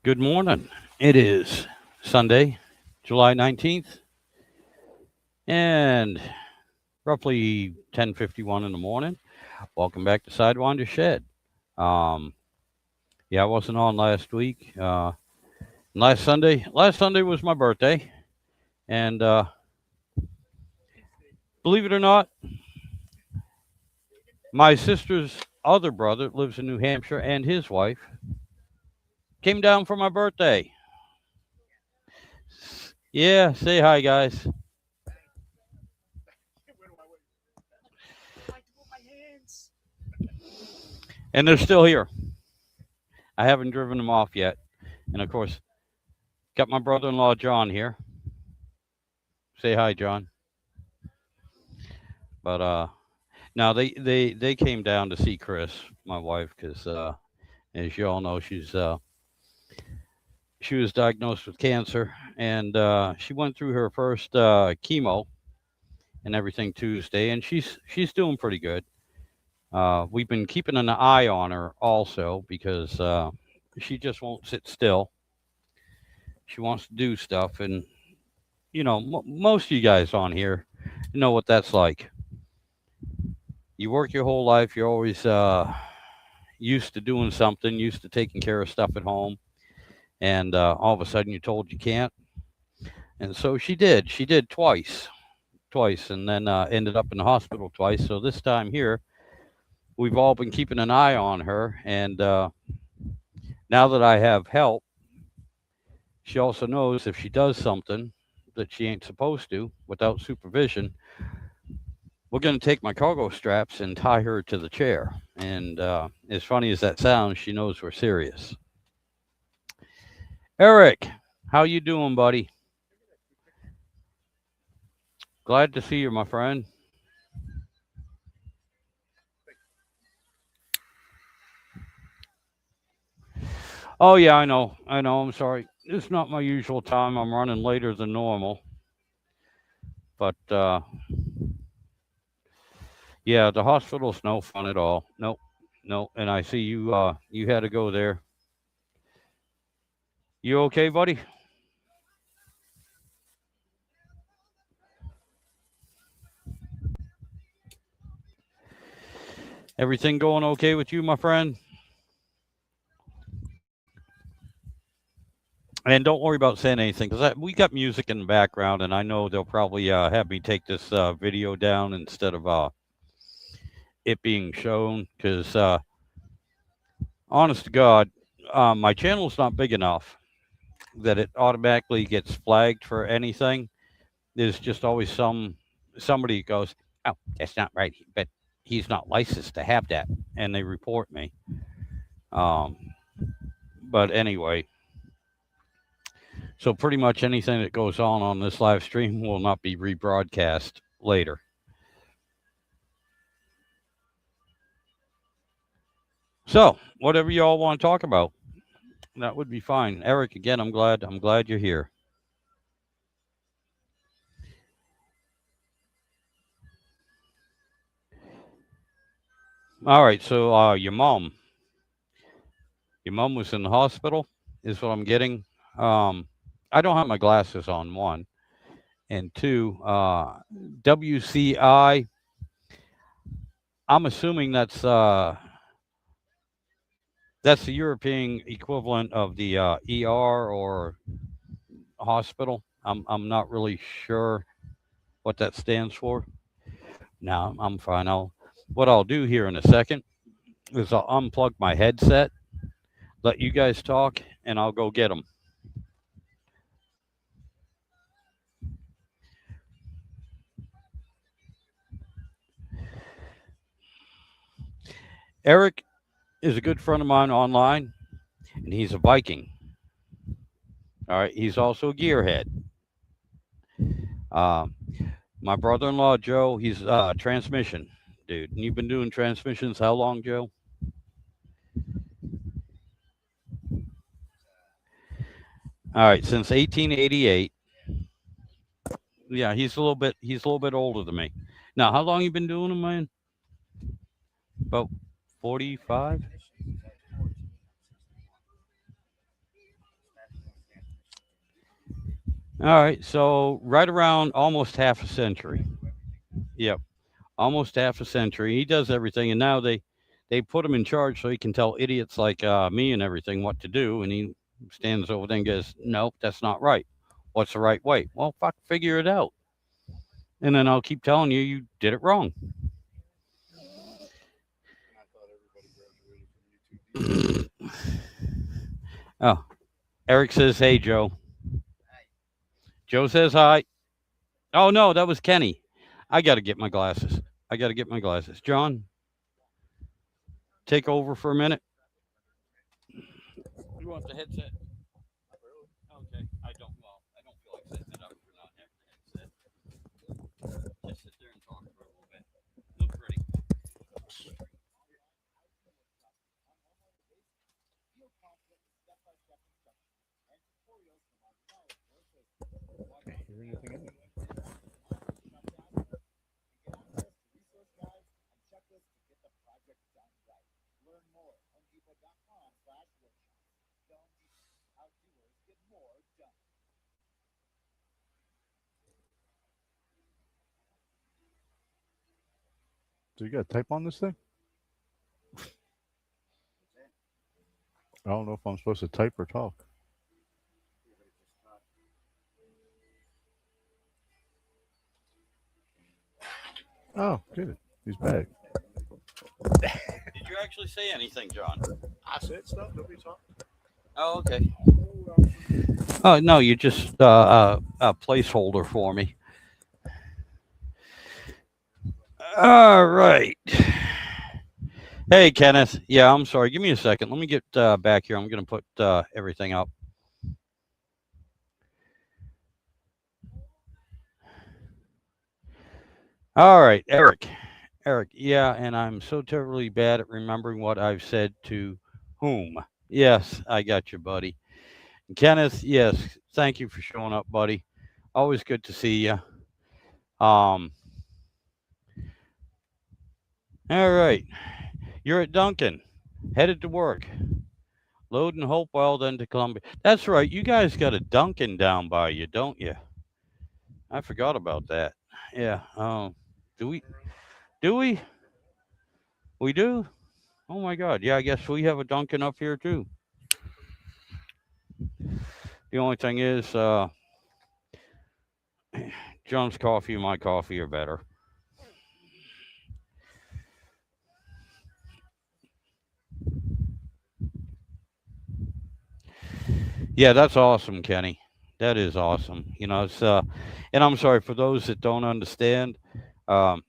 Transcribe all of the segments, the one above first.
Good morning. It is Sunday, July 19th, and roughly 10:51 in the morning. Welcome back to Sidewinder Shed. Um, yeah, I wasn't on last week. Last Sunday was my birthday, and believe it or not, my sister's other brother lives in New Hampshire, and his wife came down for my birthday. Yeah, say hi, guys. And they're still here. I haven't driven them off yet. And of course, got my brother-in-law John here. Say hi, John. But now they came down to see Chris, my wife, because as you all know, she was diagnosed with cancer, and she went through her first chemo and everything Tuesday, and she's doing pretty good. We've been keeping an eye on her also because she just won't sit still. She wants to do stuff, and most of you guys on here know what that's like. You work your whole life, you're always used to doing something, used to taking care of stuff at home, and all of a sudden you're told you can't. And so she did. She did twice, and then ended up in the hospital twice. So this time here, we've all been keeping an eye on her, and now that I have help, she also knows if she does something that she ain't supposed to without supervision, we're going to take my cargo straps and tie her to the chair. And as funny as that sounds, she knows we're serious. Eric, how you doing, buddy? Glad to see you, my friend. Oh yeah, I know. I know. I'm sorry. It's not my usual time. I'm running later than normal. But yeah, the hospital's no fun at all. Nope. No. And I see you you had to go there. You okay, buddy? Everything going okay with you, my friend? And don't worry about saying anything because we got music in the background, and I know they'll probably have me take this video down instead of it being shown. Because honest to God, my channel's not big enough that it automatically gets flagged for anything. There's just always somebody goes, "Oh, that's not right," but he's not licensed to have that, and they report me. Um, but anyway, so pretty much anything that goes on this live stream will not be rebroadcast later. So whatever you all want to talk about, that would be fine. Eric, again, I'm glad you're here. All right, so your mom was in the hospital, is what I'm getting. Um, I don't have my glasses on, one. And two, WCI, I'm assuming that's the European equivalent of the ER or hospital. I'm not really sure what that stands for. No, I'm fine. What I'll do here in a second is I'll unplug my headset, let you guys talk, and I'll go get them. Eric is a good friend of mine online, and he's a Viking. All right, he's also a gearhead. Uh, my brother-in-law Joe, he's transmission dude. And you've been doing transmissions how long, Joe? All right, since 1888. Yeah, he's a little bit older than me. Now, how long you been doing them, man? About 45. All right, so right around almost half a century. Yep, almost half a century. He does everything, and now they put him in charge so he can tell idiots like me and everything what to do. And he stands over there and goes, "Nope, that's not right. What's the right way?" Well, fuck, figure it out. And then I'll keep telling you you did it wrong. Oh, Eric says, "Hey, Joe." Joe says hi. Oh no, that was Kenny. I got to get my glasses. I got to get my glasses. John, take over for a minute. You want the headset? Okay. I don't. Well, I don't feel like setting it up for not having the headset. Just sit there and talk for a little bit. Look pretty. Can't hear anything anyway. So you got to type on this thing? I don't know if I'm supposed to type or talk. Oh, good. He's back. Did you actually say anything, John? I said stuff. Nobody talked. Oh, okay. Oh no, you just a placeholder for me. All right. Hey, Kenneth. Yeah, I'm sorry. Give me a second. Let me get back here. I'm going to put everything up. All right, Eric. Eric. Yeah, and I'm so terribly bad at remembering what I've said to whom. Yes, I got you, buddy. And Kenneth. Yes, thank you for showing up, buddy. Always good to see you. Um. All right. You're at Duncan, headed to work. Loading Hopewell, then to Columbia. That's right. You guys got a Duncan down by you, don't you? I forgot about that. Yeah. Do we? Do we? We do. Oh my God. Yeah. I guess we have a Duncan up here too. The only thing is, John's coffee and my coffee are better. Yeah, that's awesome, Kenny. That is awesome. It's and I'm sorry for those that don't understand. Um,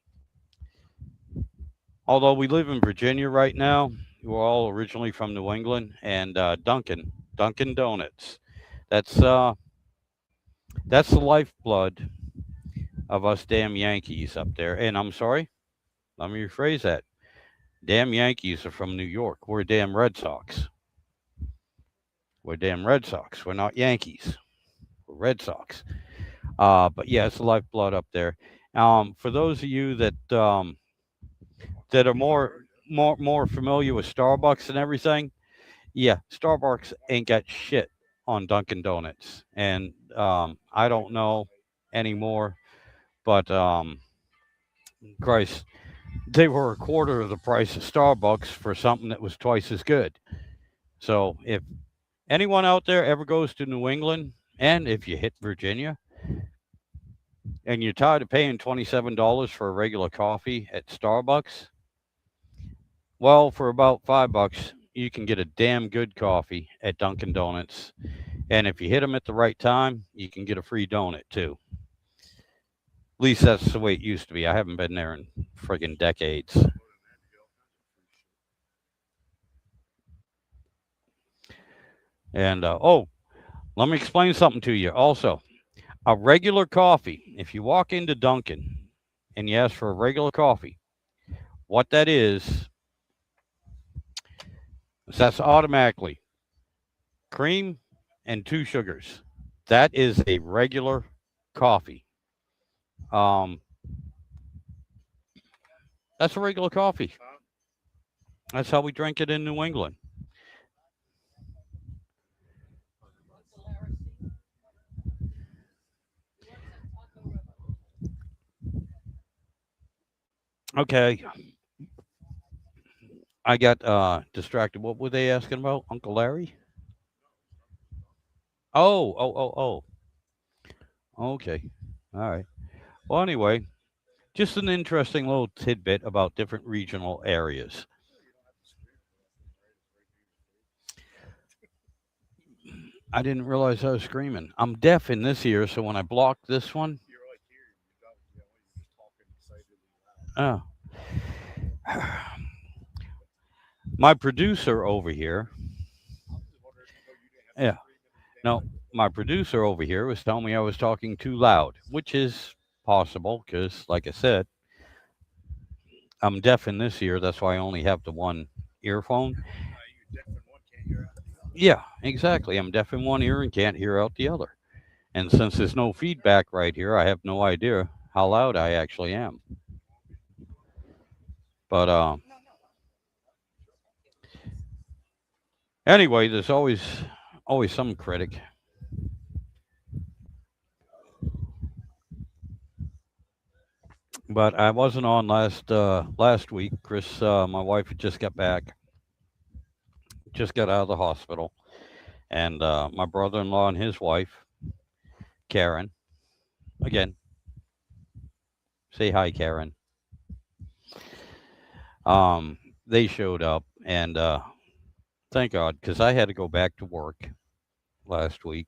although we live in Virginia right now, we're all originally from New England, and Dunkin' Donuts. That's uh, that's the lifeblood of us damn Yankees up there. And I'm sorry, let me rephrase that. Damn Yankees are from New York. We're damn Red Sox. We're damn Red Sox. We're not Yankees. We're Red Sox. But yeah, it's the lifeblood up there. For those of you that are more familiar with Starbucks and everything, yeah, Starbucks ain't got shit on Dunkin' Donuts, and I don't know anymore. But Christ, they were a quarter of the price of Starbucks for something that was twice as good. So if anyone out there ever goes to New England, and if you hit Virginia and you're tired of paying $27 for a regular coffee at Starbucks, well, for about $5, you can get a damn good coffee at Dunkin' Donuts. And if you hit them at the right time, you can get a free donut too. At least that's the way it used to be. I haven't been there in friggin' decades. And let me explain something to you. Also, a regular coffee. If you walk into Dunkin' and you ask for a regular coffee, what that is that's automatically cream and two sugars. That is a regular coffee. Um, that's a regular coffee. That's how we drink it in New England. Okay, I got distracted. What were they asking about? Uncle Larry? Oh, oh, oh, oh. Okay. All right. Well, anyway, just an interesting little tidbit about different regional areas. I didn't realize I was screaming. I'm deaf in this ear, so when I block this one, oh, my producer over here, yeah, no, my producer over here was telling me I was talking too loud, which is possible because, like I said, I'm deaf in this ear. That's why I only have the one earphone. Yeah, exactly. I'm deaf in one ear and can't hear out the other. And since there's no feedback right here, I have no idea how loud I actually am. But anyway, there's always some critic. But I wasn't on last week. Chris, my wife had just got back, just got out of the hospital, and my brother-in-law and his wife, Karen, again, say hi, Karen. They showed up, and thank God, because I had to go back to work last week,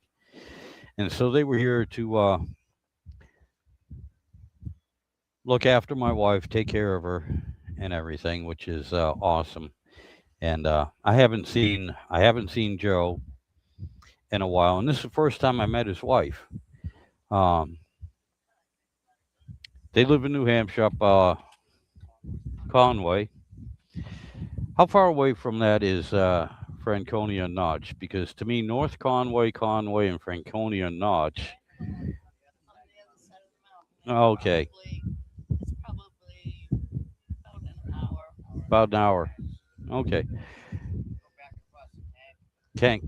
and so they were here to look after my wife, take care of her, and everything, which is awesome. And I haven't seen Joe in a while, and this is the first time I met his wife. Um, they live in New Hampshire, up Conway. How far away from that is Franconia Notch? Because to me, North Conway, Conway, and Franconia Notch. Okay, about an hour. Okay,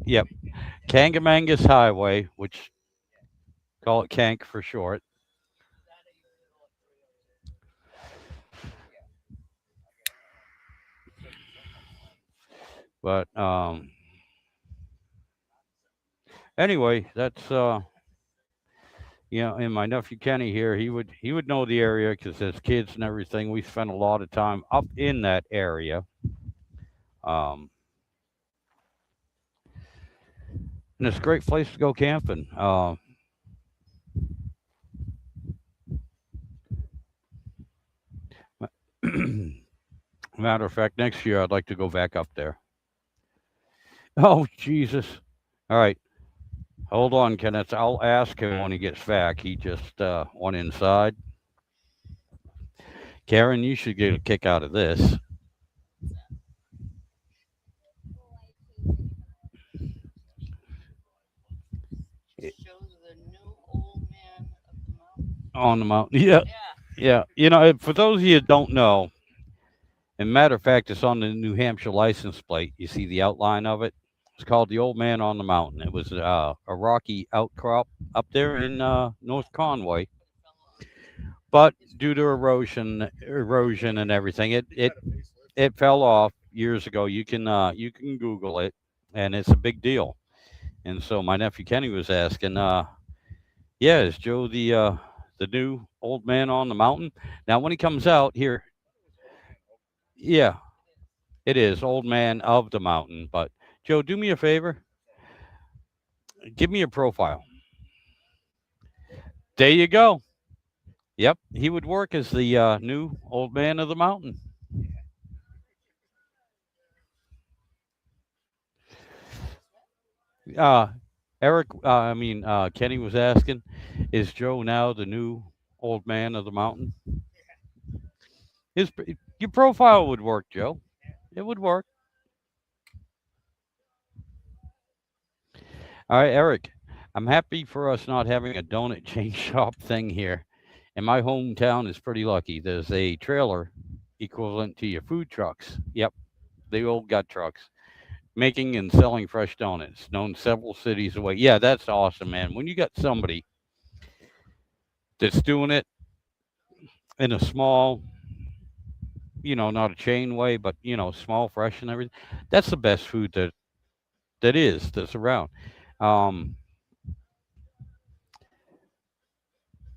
yep, Kangamangas Highway, which call it Kank for short. But anyway, that's and my nephew Kenny here, he would know the area because as kids and everything, we spent a lot of time up in that area. Um, and it's a great place to go camping. Matter of fact, next year I'd like to go back up there. Oh Jesus! All right, hold on, Kenneth. I'll ask him when he gets back. He just went inside. Karen, you should get a kick out of this. On the mountain. Yeah, yeah. For those of you that don't know, and matter of fact, it's on the New Hampshire license plate. You see the outline of it. It's called the Old Man on the Mountain. It was a rocky outcrop up there in North Conway, but due to erosion and everything, it fell off years ago. You can Google it, and it's a big deal. And so my nephew Kenny was asking, yeah, is Joe the new Old Man on the Mountain? Now, when he comes out here, yeah, it is Old Man of the Mountain. But Joe, do me a favor, give me a profile. There you go. Yep, he would work as the new Old Man of the Mountain. Uh, Kenny was asking, is Joe now the new Old Man of the Mountain? His your profile would work, Joe. It would work. All right, Eric. I'm happy for us not having a donut chain shop thing here. And my hometown is pretty lucky. There's a trailer equivalent to your food trucks. Yep, the old gut trucks making and selling fresh donuts, known several cities away. Yeah, that's awesome, man. When you got somebody that's doing it in a small not a chain way, but small, fresh, and everything. That's the best food that's around. Um,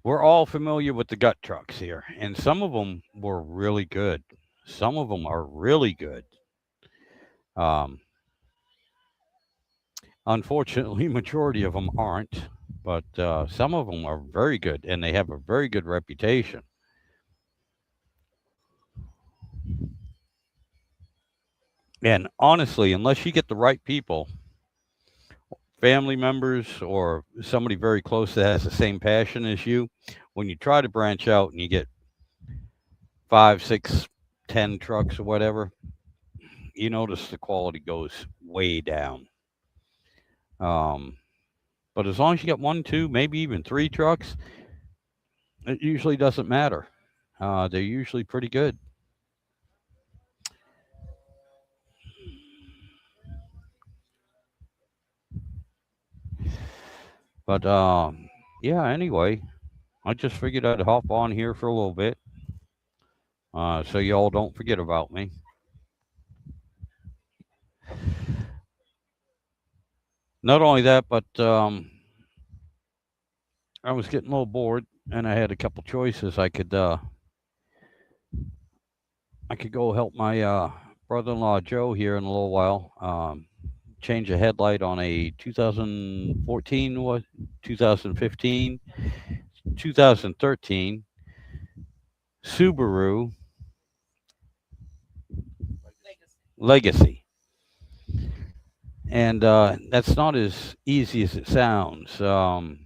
we're all familiar with the gut trucks here, and some of them were really good. Some of them are really good. Um, Unfortunately, majority of them aren't, but some of them are very good, and they have a very good reputation. And honestly, unless you get the right people, family members, or somebody very close that has the same passion as you, when you try to branch out and you get 5, 6, 10 trucks or whatever, you notice the quality goes way down. Um, but as long as you get one, two, maybe even three trucks, it usually doesn't matter. They're usually pretty good. But yeah, anyway, I just figured I'd hop on here for a little bit, so y'all don't forget about me. Not only that, but I was getting a little bored, and I had a couple choices. I could go help my brother-in-law Joe here in a little while. Change a headlight on a 2014, 2015, 2013 Subaru Legacy. And that's not as easy as it sounds. The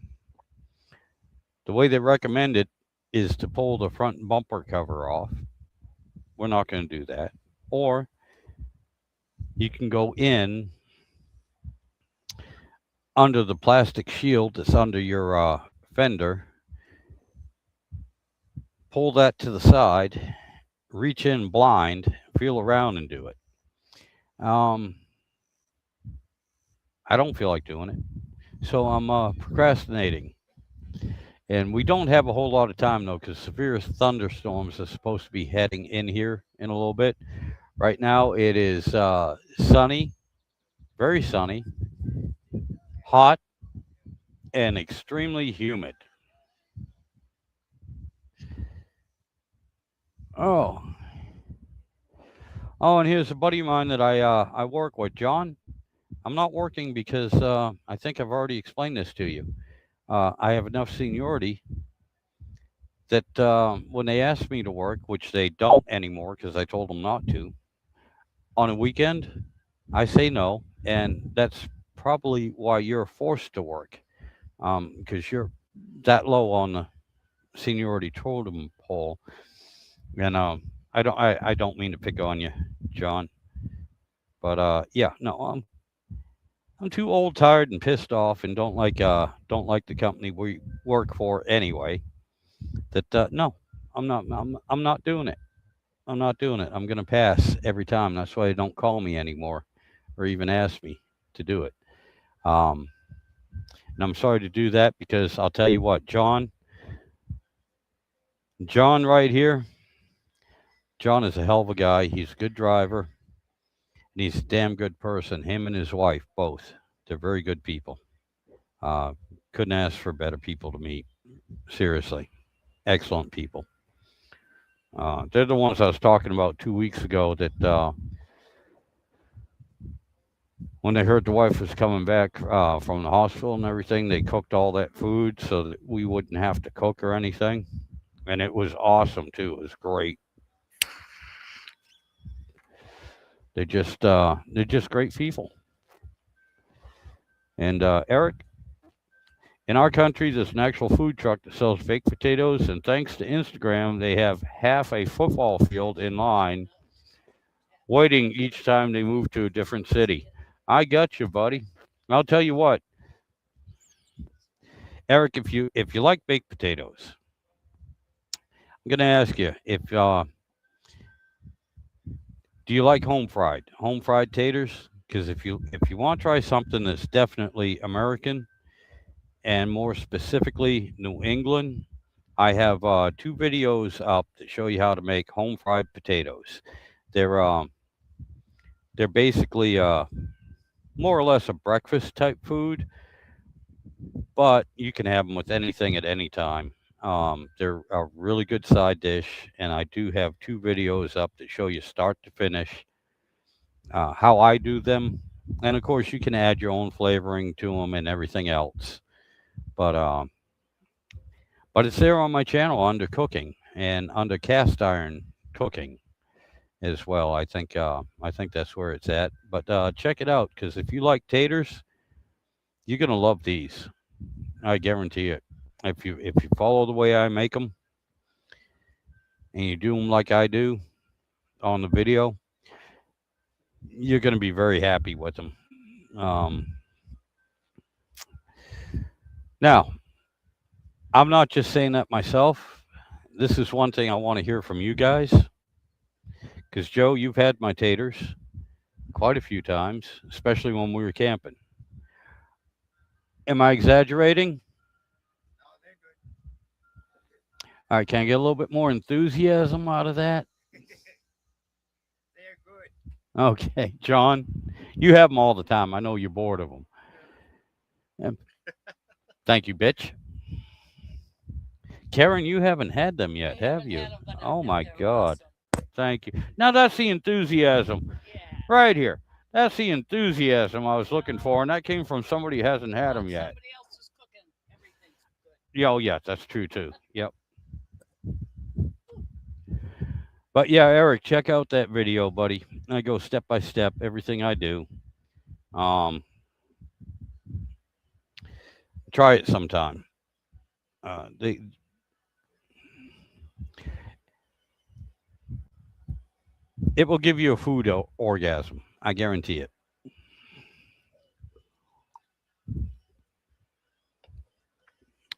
way they recommend it is to pull the front bumper cover off. We're not going to do that. Or you can go in under the plastic shield that's under your fender, pull that to the side, reach in blind, feel around, and do it. Um, I don't feel like doing it, so I'm procrastinating. And we don't have a whole lot of time though, because severe thunderstorms are supposed to be heading in here in a little bit. Right now it is sunny, very sunny, hot, and extremely humid. Oh, oh, and here's a buddy of mine that I work with, John. I'm not working because I think I've already explained this to you. I have enough seniority that when they ask me to work, which they don't anymore because I told them not to, on a weekend, I say no, and that's probably why you're forced to work, because you're that low on the seniority totem pole. And I don't mean to pick on you, John, but yeah, no, I'm too old, tired, and pissed off, and don't like the company we work for anyway. That no, I'm not doing it. I'm not doing it. I'm gonna pass every time. That's why they don't call me anymore, or even ask me to do it. Um, and I'm sorry to do that because I'll tell you what, John right here, John is a hell of a guy. He's a good driver, and he's a damn good person. Him and his wife both. They're very good people. Uh, couldn't ask for better people to meet. Seriously, excellent people. They're the ones I was talking about 2 weeks ago. That when they heard the wife was coming back from the hospital and everything, they cooked all that food so that we wouldn't have to cook or anything, and it was awesome too. It was great. They're just great people. And Eric, in our country, there's an actual food truck that sells baked potatoes, and thanks to Instagram, they have half a football field in line waiting each time they move to a different city. I got you, buddy. I'll tell you what, Eric, if you like baked potatoes, I'm gonna ask you if do you like home fried taters? Because if you want to try something that's definitely American and more specifically New England, I have 2 videos up that show you how to make home fried potatoes. They're um, they're basically more or less a breakfast type food, but you can have them with anything at any time. They're a really good side dish, and I do have 2 videos up that show you start to finish how I do them. And of course, you can add your own flavoring to them and everything else. But but it's there on my channel under cooking and under cast iron cooking as well. I think that's where it's at. But check it out because if you like taters, you're gonna love these. I guarantee it. If you follow the way I make them and you do them like I do on the video, you're gonna be very happy with them. Um, Now, I'm not just saying that myself. This is one thing I want to hear from you guys because Joe, you've had my taters quite a few times, especially when we were camping. Am I exaggerating? All right, can I get a little bit more enthusiasm out of that? Okay, John, you have them all the time. I know you're bored of them. Thank you, bitch. Karen, you haven't had them yet, have you? Oh my God. Thank you. Now that's the enthusiasm right here. That's the enthusiasm I was looking for, and that came from somebody who hasn't had them yet. Yeah, oh, yes, that's true too. Yep. But yeah, Eric, check out that video, buddy. I go step by step, everything I do. Um, Try it sometime. They It will give you a food orgasm. I guarantee it.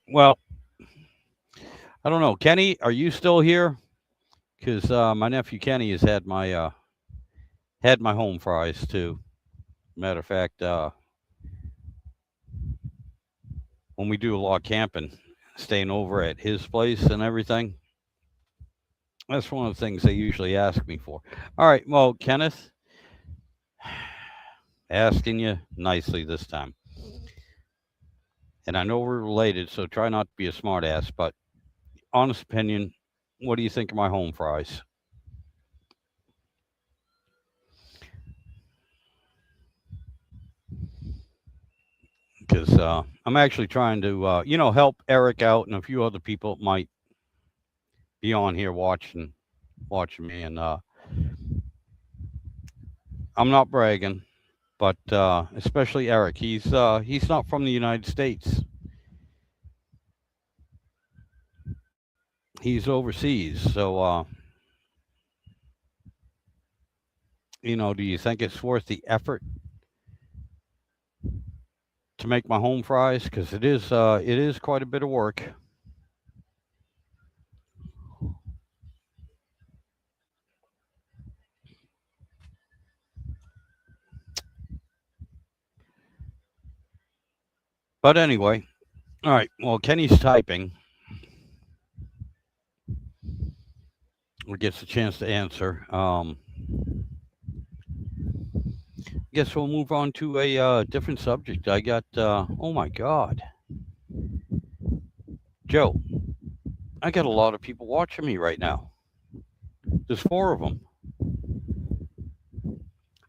Well, I don't know, Kenny. Are you still here? Because my nephew Kenny has had my home fries too. Matter of fact, when we do a lot of camping, staying over at his place and everything, that's one of the things they usually ask me for. All right, well, Kenneth, asking you nicely this time. And I know we're related, so try not to be a smartass, but honest opinion, what do you think of my home fries? Because I'm actually trying to, help Eric out and a few other people that might be on here watching me. And I'm not bragging, but especially Eric, he's not from the United States. He's overseas. So, do you think it's worth the effort to make my home fries? Because it is quite a bit of work. But anyway, all right. Well, Kenny's typing. Or gets a chance to answer. Guess we'll move on to a different subject. I got. Oh my God, Joe. I got a lot of people watching me right now. There's 4 of them.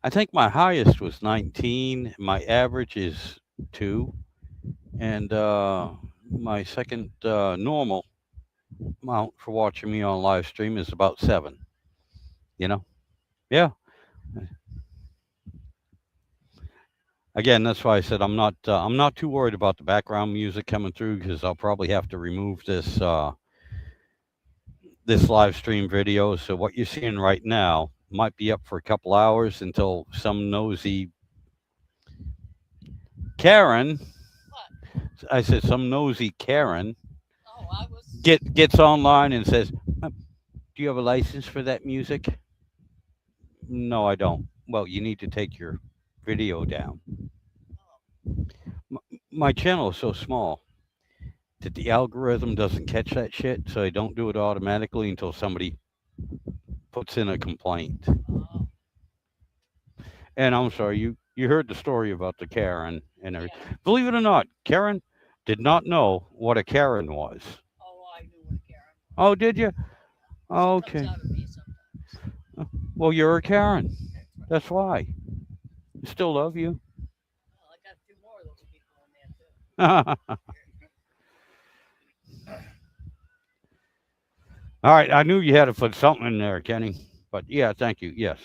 I think my highest was 19. My average is 2, and my second normal amount for watching me on live stream is about 7. You know, yeah. Again, that's why I said I'm not too worried about the background music coming through because I'll probably have to remove this live stream video. So what you're seeing right now might be up for a couple hours until some nosy Karen. What? I said some nosy Karen. Oh, I was gets online and says, "Do you have a license for that music?" No, I don't. Well, you need to take your video down. My channel is so small. that the algorithm doesn't catch that shit, so they don't do it automatically until somebody puts in a complaint. And I'm sorry, you heard the story about the Karen and everything. Yeah. Believe it or not, Karen did not know what a Karen was. Oh, I knew what a Karen was. Oh, did you? She Okay. comes out of me sometimes. Well, you're a Karen. That's right. That's why. I still love you. Well, I got a few more of those people in there too. All right, I knew you had to put something in there, Kenny. But yeah, thank you. Yes.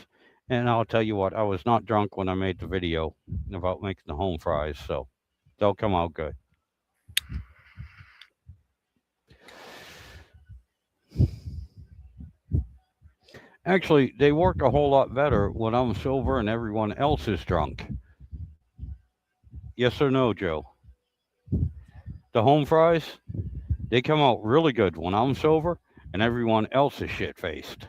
And I'll tell you what, I was not drunk when I made the video about making the home fries, so they'll come out good. Actually, they work a whole lot better when I'm sober and everyone else is drunk. Yes or no, Joe? The home fries, they come out really good when I'm sober and everyone else is shit faced.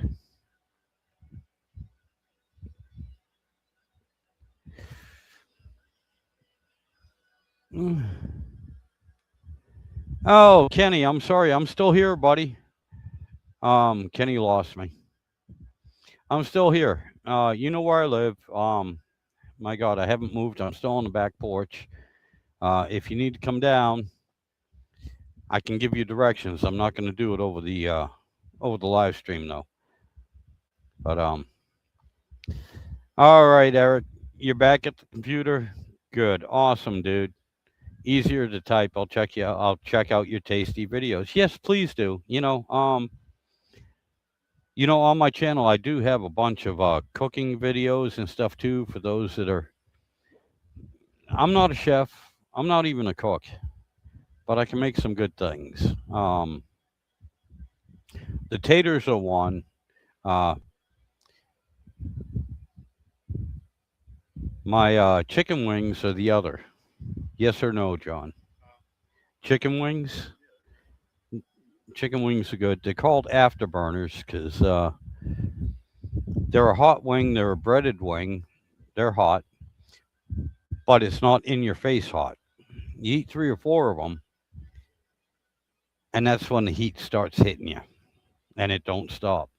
Oh, Kenny, I'm sorry. I'm still here, buddy. Kenny lost me. I'm still here. You know where I live. My God, I haven't moved. I'm still on the back porch. If you need to come down, I can give you directions. I'm not going to do it over the live stream though. But all right, Eric, you're back at the computer. Good, awesome, dude. Easier to type. I'll check you. I'll check out your tasty videos. Yes, please do. On my channel, I do have a bunch of cooking videos and stuff too for those that are. I'm not a chef. I'm not even a cook, but I can make some good things. The taters are one. Uh, my chicken wings are the other. Yes or no, John? Chicken wings? Chicken wings are good. They're called afterburners because they're a hot wing. They're a breaded wing. They're hot, but it's not in your face hot. You eat 3 or 4 of them, and that's when the heat starts hitting you, and it don't stop.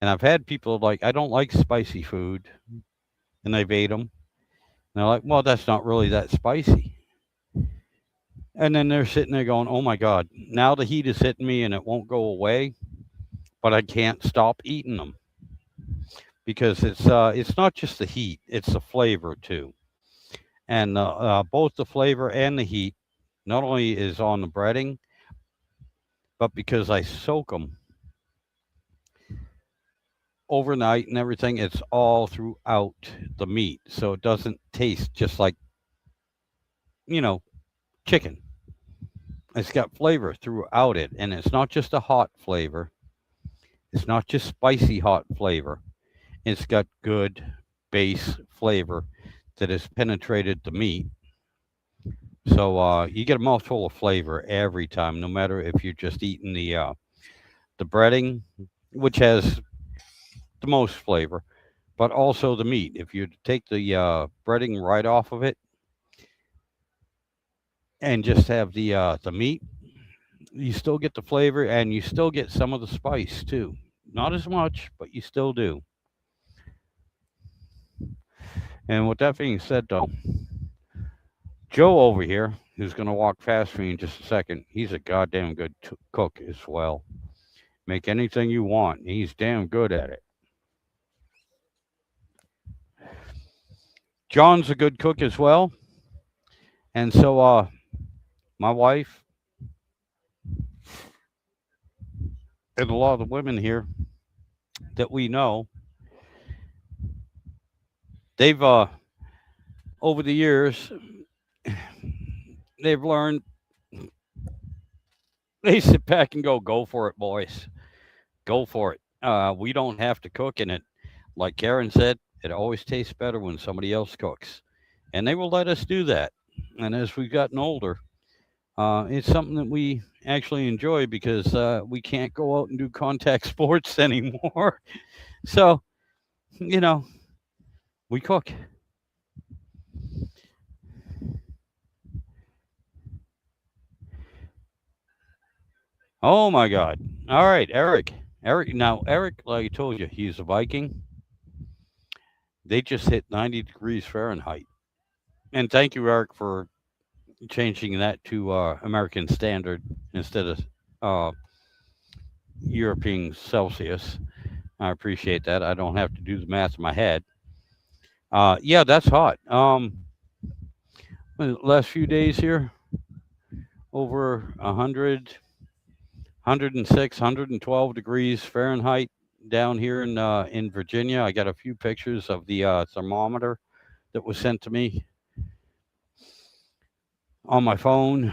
And I've had people like, I don't like spicy food, and they've ate them. And they're like, well, that's not really that spicy. And then they're sitting there going, oh my God, now the heat is hitting me and it won't go away, but I can't stop eating them because it's not just the heat, it's the flavor too. And both the flavor and the heat not only is on the breading, but because I soak them overnight and everything, it's all throughout the meat. So it doesn't taste just like, you know, chicken. It's got flavor throughout it. And it's not just a hot flavor, it's not just spicy hot flavor. It's got good base flavor that has penetrated the meat. So you get a mouthful of flavor every time, no matter if you're just eating the breading, which has the most flavor, but also the meat. If you take the breading right off of it and just have the meat, you still get the flavor and you still get some of the spice too. Not as much, but you still do. And with that being said, though, Joe over here, who's going to walk past me in just a second, he's a goddamn good cook as well. Make anything you want. He's damn good at it. John's a good cook as well. And so my wife and a lot of the women here that we know, they've over the years they've learned. They sit back and go for it, boys, go for it. We don't have to cook in it. Like Karen said, it always tastes better when somebody else cooks, and they will let us do that. And as we've gotten older, it's something that we actually enjoy because we can't go out and do contact sports anymore. So, you know, we cook. Oh my God. All right, Eric. Now, Eric, like I told you, he's a Viking. They just hit 90 degrees Fahrenheit. And thank you, Eric, for changing that to American standard instead of uh, European Celsius. I appreciate that. I don't have to do the math in my head. Yeah, that's hot. Last few days here, over 100, 112 degrees Fahrenheit down here in Virginia. I got a few pictures of the thermometer that was sent to me on my phone,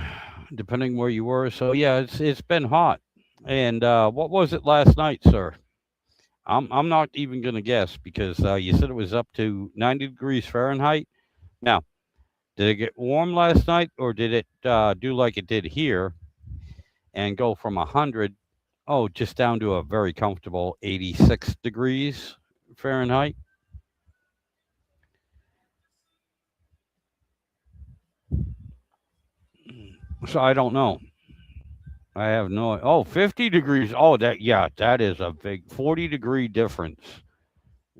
depending where you were. So yeah, it's been hot. And what was it last night, sir? I'm not even gonna guess because you said it was up to 90 degrees Fahrenheit. Now, did it get warm last night, or did it do like it did here and go from 100, oh, just down to a very comfortable 86 degrees Fahrenheit? So I don't know. I have no. Oh, 50 degrees. Oh, yeah, that is a big 40-degree difference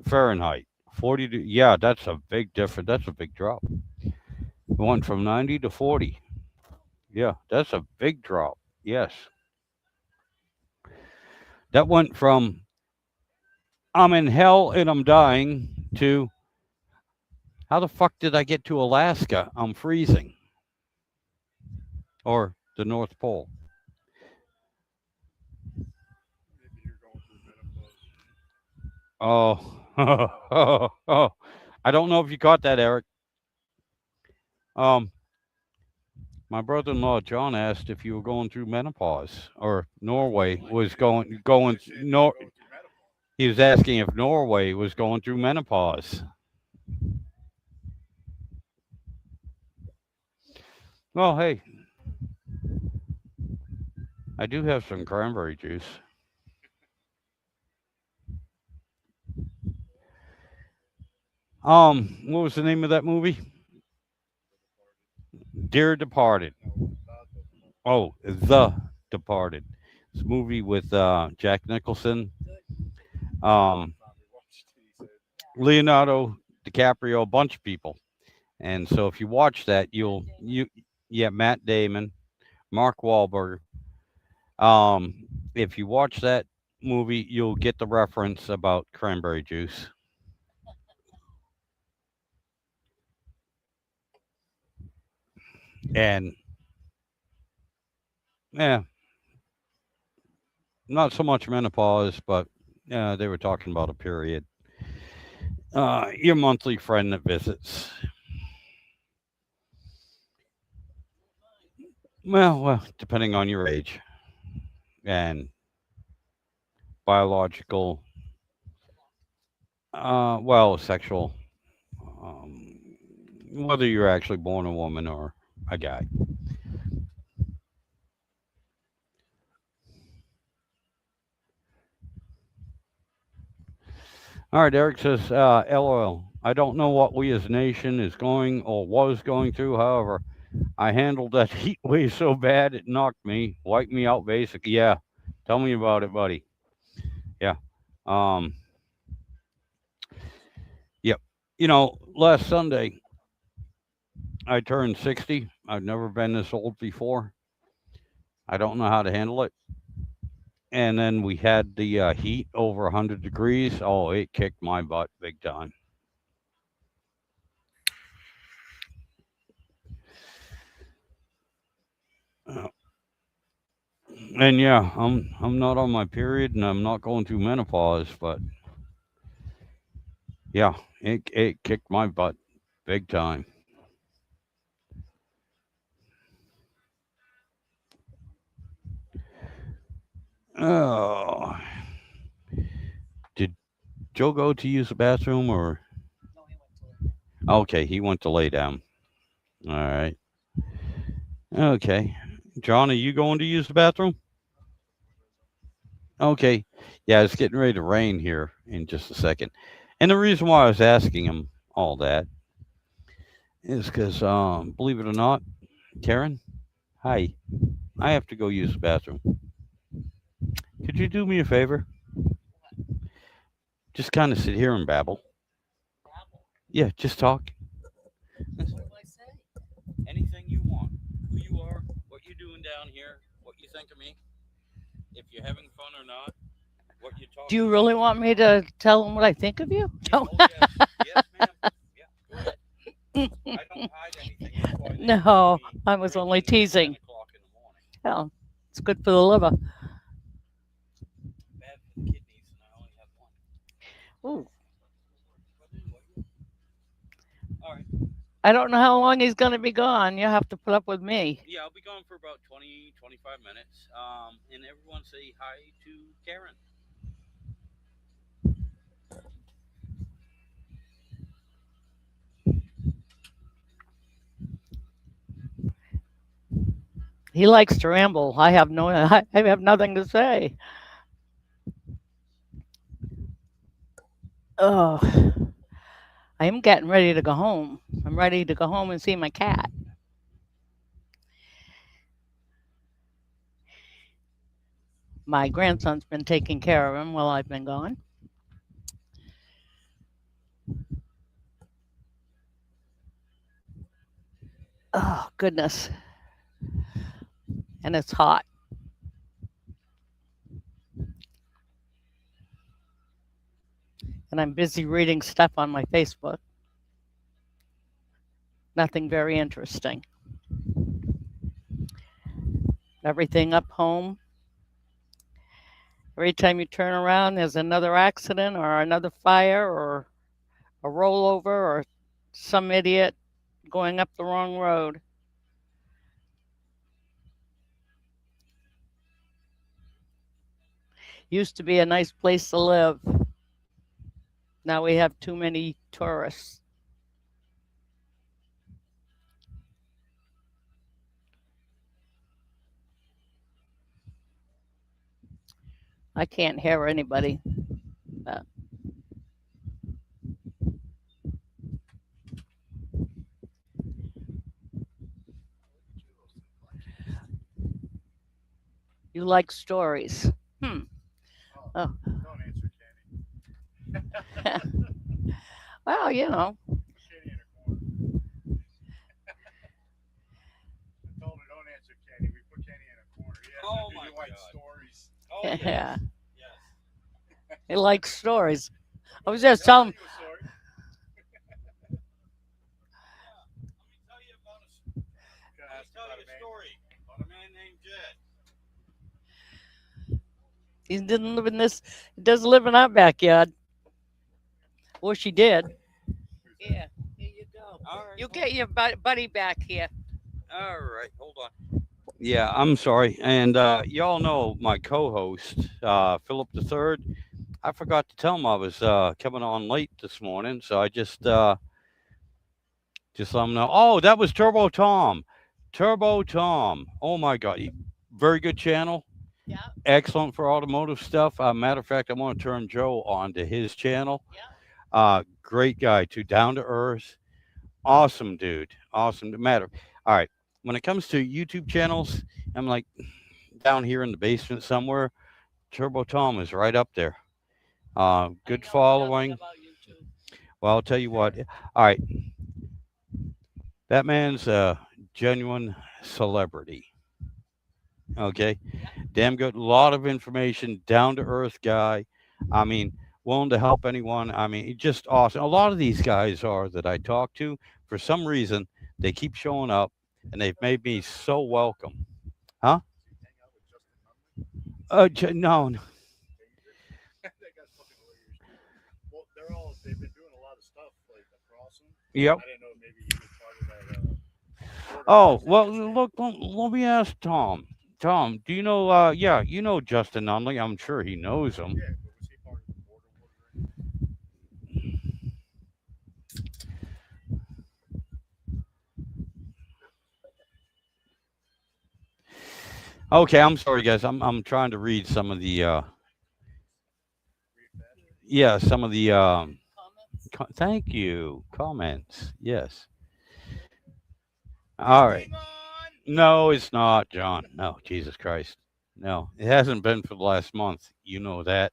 Fahrenheit. 40. Yeah, that's a big difference. That's a big drop. It went from 90 to 40. Yeah, that's a big drop. Yes, that went from I'm in hell and I'm dying to how the fuck did I get to Alaska? I'm freezing, or the North Pole. Oh, oh, I don't know if you caught that, Eric. Um, my brother-in-law John asked if you were going through menopause or Norway was going. No, he was asking if Norway was going through menopause. Well, hey, I do have some cranberry juice. What was the name of that movie? Dear Departed. Oh, The Departed. It's a movie with Jack Nicholson, um, Leonardo DiCaprio, a bunch of people. And so if you watch that, yeah, Matt Damon, Mark Wahlberg. If you watch that movie, you'll get the reference about cranberry juice. And yeah, not so much menopause, but they were talking about a period. Your monthly friend that visits. Well, depending on your age and biological, well, sexual, um, whether you're actually born a woman or a guy. All right, Eric says, LOL. I don't know what we as a nation is going or was going through. However, I handled that heat wave so bad it knocked me, wiped me out basically. Yeah, tell me about it, buddy. Yeah. Um, yep. Last Sunday I turned 60. I've never been this old before. I don't know how to handle it. And then we had the heat over 100 degrees. Oh, it kicked my butt big time. Uh, and yeah, I'm not on my period and I'm not going through menopause, but yeah, it kicked my butt big time. Oh, did Joe go to use the bathroom or? No, he went to it. Okay, he went to lay down. All right. Okay. John, are you going to use the bathroom? Okay. Yeah, it's getting ready to rain here in just a second. And the reason why I was asking him all that is because, believe it or not, Karen, hi, I have to go use the bathroom. Could you do me a favor? Just kind of sit here and babble. Babble. Yeah, just talk. What do I say? Anything you want. Who you are, what you're doing down here, what you think of me, if you're having fun or not, what you're talking Do you really about. want me to tell them what I think of you? Yeah, oh, yes. Yes, ma'am. Yeah, go ahead. I don't hide anything. That's why they No, see me I was only drinking at 10 teasing. o'clock in the morning. Hell, it's good for the liver. Bad for the kidneys, and I only have one. Ooh, But anyway. All right. I don't know how long he's going to be gone. You have to put up with me. Yeah, I'll be gone for about 20, 25 minutes. And everyone say hi to Karen. He likes to ramble. I have no. I have nothing to say. Oh, I am getting ready to go home. I'm ready to go home and see my cat. My grandson's been taking care of him while I've been gone. Oh, goodness. And it's hot. And I'm busy reading stuff on my Facebook. Nothing very interesting. Everything up home. Every time you turn around, there's another accident or another fire or a rollover or some idiot going up the wrong road. Used to be a nice place to live. Now we have too many tourists. I can't hear anybody. You like stories. Oh. Don't answer, Kenny. Well, you know. Kenny in a corner. I told her don't answer Kenny. We put Kenny in a corner. Yeah, Oh you my like God. stories. Oh, Yeah. Yes. He likes stories. I was just telling him. Tell you a story. Let me tell you about Gonna let me ask tell about you a a man. story about a man named Jed. He didn't live in this. He doesn't live in our backyard. Well, she did. Yeah, here you go. All right. You get your buddy back here. All right. Hold on. Yeah, I'm sorry. And y'all know my co-host, Philip the Third. I forgot to tell him I was coming on late this morning, so I just let him know. Oh, that was Turbo Tom. Turbo Tom. Oh my God, very good channel. Yeah, Excellent for automotive stuff. Matter of fact, I want to turn Joe on to his channel. yeah. Great guy too, down to earth. Awesome dude. Awesome. Matter. All right. When it comes to YouTube channels, I'm like down here in the basement somewhere. Turbo Tom is right up there. Good following. About YouTube. Well, I'll tell you what. All right, that man's a genuine celebrity. Okay, damn good. Lot of information, down to earth guy. I mean, willing to help anyone. I mean, just awesome. A lot of these guys are that I talk to. For some reason, they keep showing up, and they've made me so welcome. Huh? Hang out with Justin Huntley. No, no. That guy's fucking hilarious. Well, they've been doing a lot of stuff like across them. Yep. I didn't know maybe he was part of that. Oh, well, look, let me ask Tom. Tom, do you know, yeah, you know Justin Nunley. I'm sure he knows him. Yeah, but was he part of the border war? Okay, I'm sorry, guys. I'm trying to read some of the, yeah, some of the, Comments? thank you, comments. Yes. All right. No, it's not, John. No, Jesus Christ. no. It hasn't been for the last month. You know that.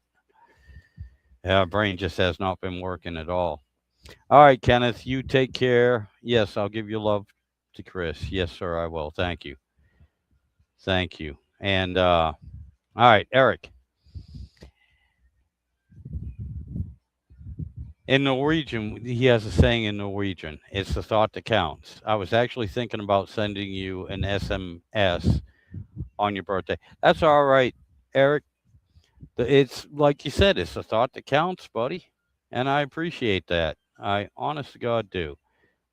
Yeah, brain just has not been working at all. All right, Kenneth, you take care. Yes, I'll give you love to Chris. Yes, sir, I will. Thank you. Thank you. And all right, Eric. In Norwegian, he has a saying in Norwegian. It's the thought that counts. I was actually thinking about sending you an SMS on your birthday. That's all right, Eric. It's like you said, it's the thought that counts, buddy. And I appreciate that. I honest to God do.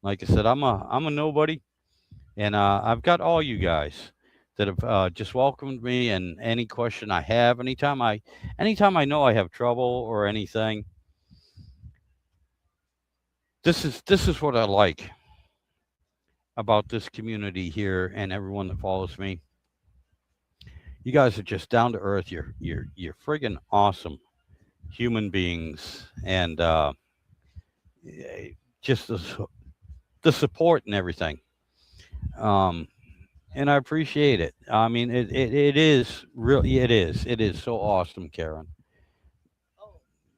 Like I said, I'm a nobody, and I've got all you guys that have just welcomed me. And any question I have, anytime I know I have trouble or anything, this is what I like about this community here and everyone that follows me. You guys are just down to earth. You're friggin' awesome human beings, and just the support and everything. Um, and I appreciate it. I mean, it is really it is so awesome, Karen.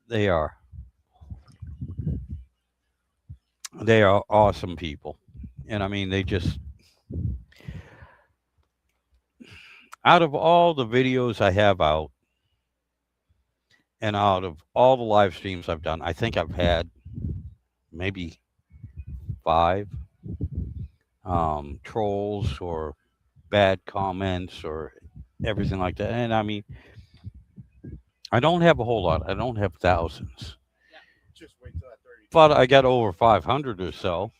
They are they are awesome people, and I mean they just out of all the videos I have out and out of all the live streams I've done, I think I've had maybe five trolls or bad comments or everything like that. And I mean, I don't have a whole lot. I don't have thousands, Just wait till that 30. but I got over 500 or so.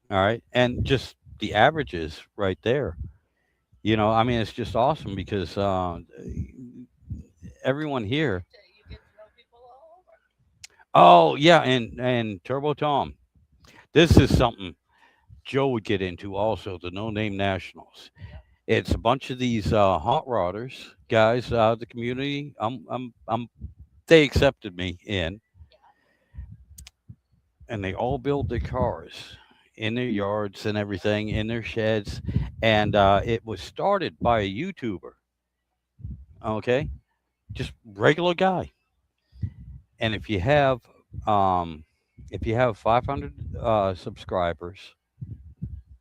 All right. And just the averages right there. I mean, it's just awesome because everyone here. Oh, yeah. And Turbo Tom. This is something Joe would get into also, the No Name Nationals. It's a bunch of these hot rodders guys out of the community. They accepted me in, and they all build their cars in their yards and everything, in their sheds. And it was started by a YouTuber, okay? Just regular guy. And if you have 500 subscribers,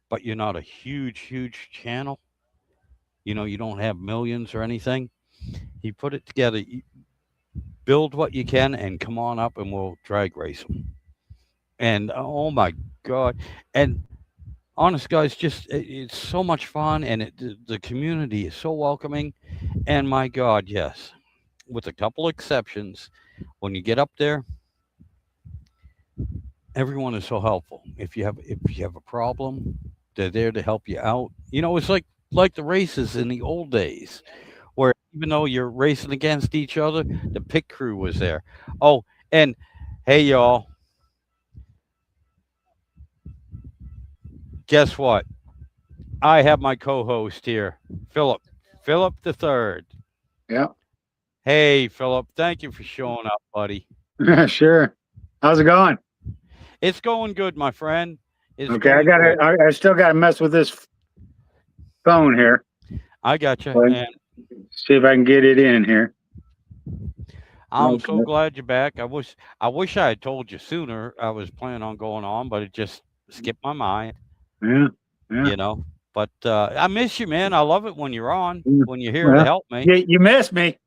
but you're not a huge channel, you don't have millions or anything, he put it together. Build what you can and come on up and we'll drag race them. And oh my God. And honest guys, just it's so much fun, and the community is so welcoming. And my God, yes, with a couple exceptions, when you get up there, everyone is so helpful. If you have a problem, they're there to help you out. It's like the races in the old days, where even though you're racing against each other, the pit crew was there. Oh, and hey, y'all, guess what? I have my co-host here, Philip. Philip the Third. Yeah. Hey, Philip. Thank you for showing up, buddy. Sure. How's it going? It's going good, my friend. It's Okay, I going gotta. good. I still gotta mess with this phone here. I got you. Right. And See if I can get it in here. I'm so Okay. glad you're back. I wish I had told you sooner. I was planning on going on, but it just skipped my mind, Yeah. Yeah. you know. But I miss you, man. I love it when you're on, Mm, when you're here to Well, help me. you missed me.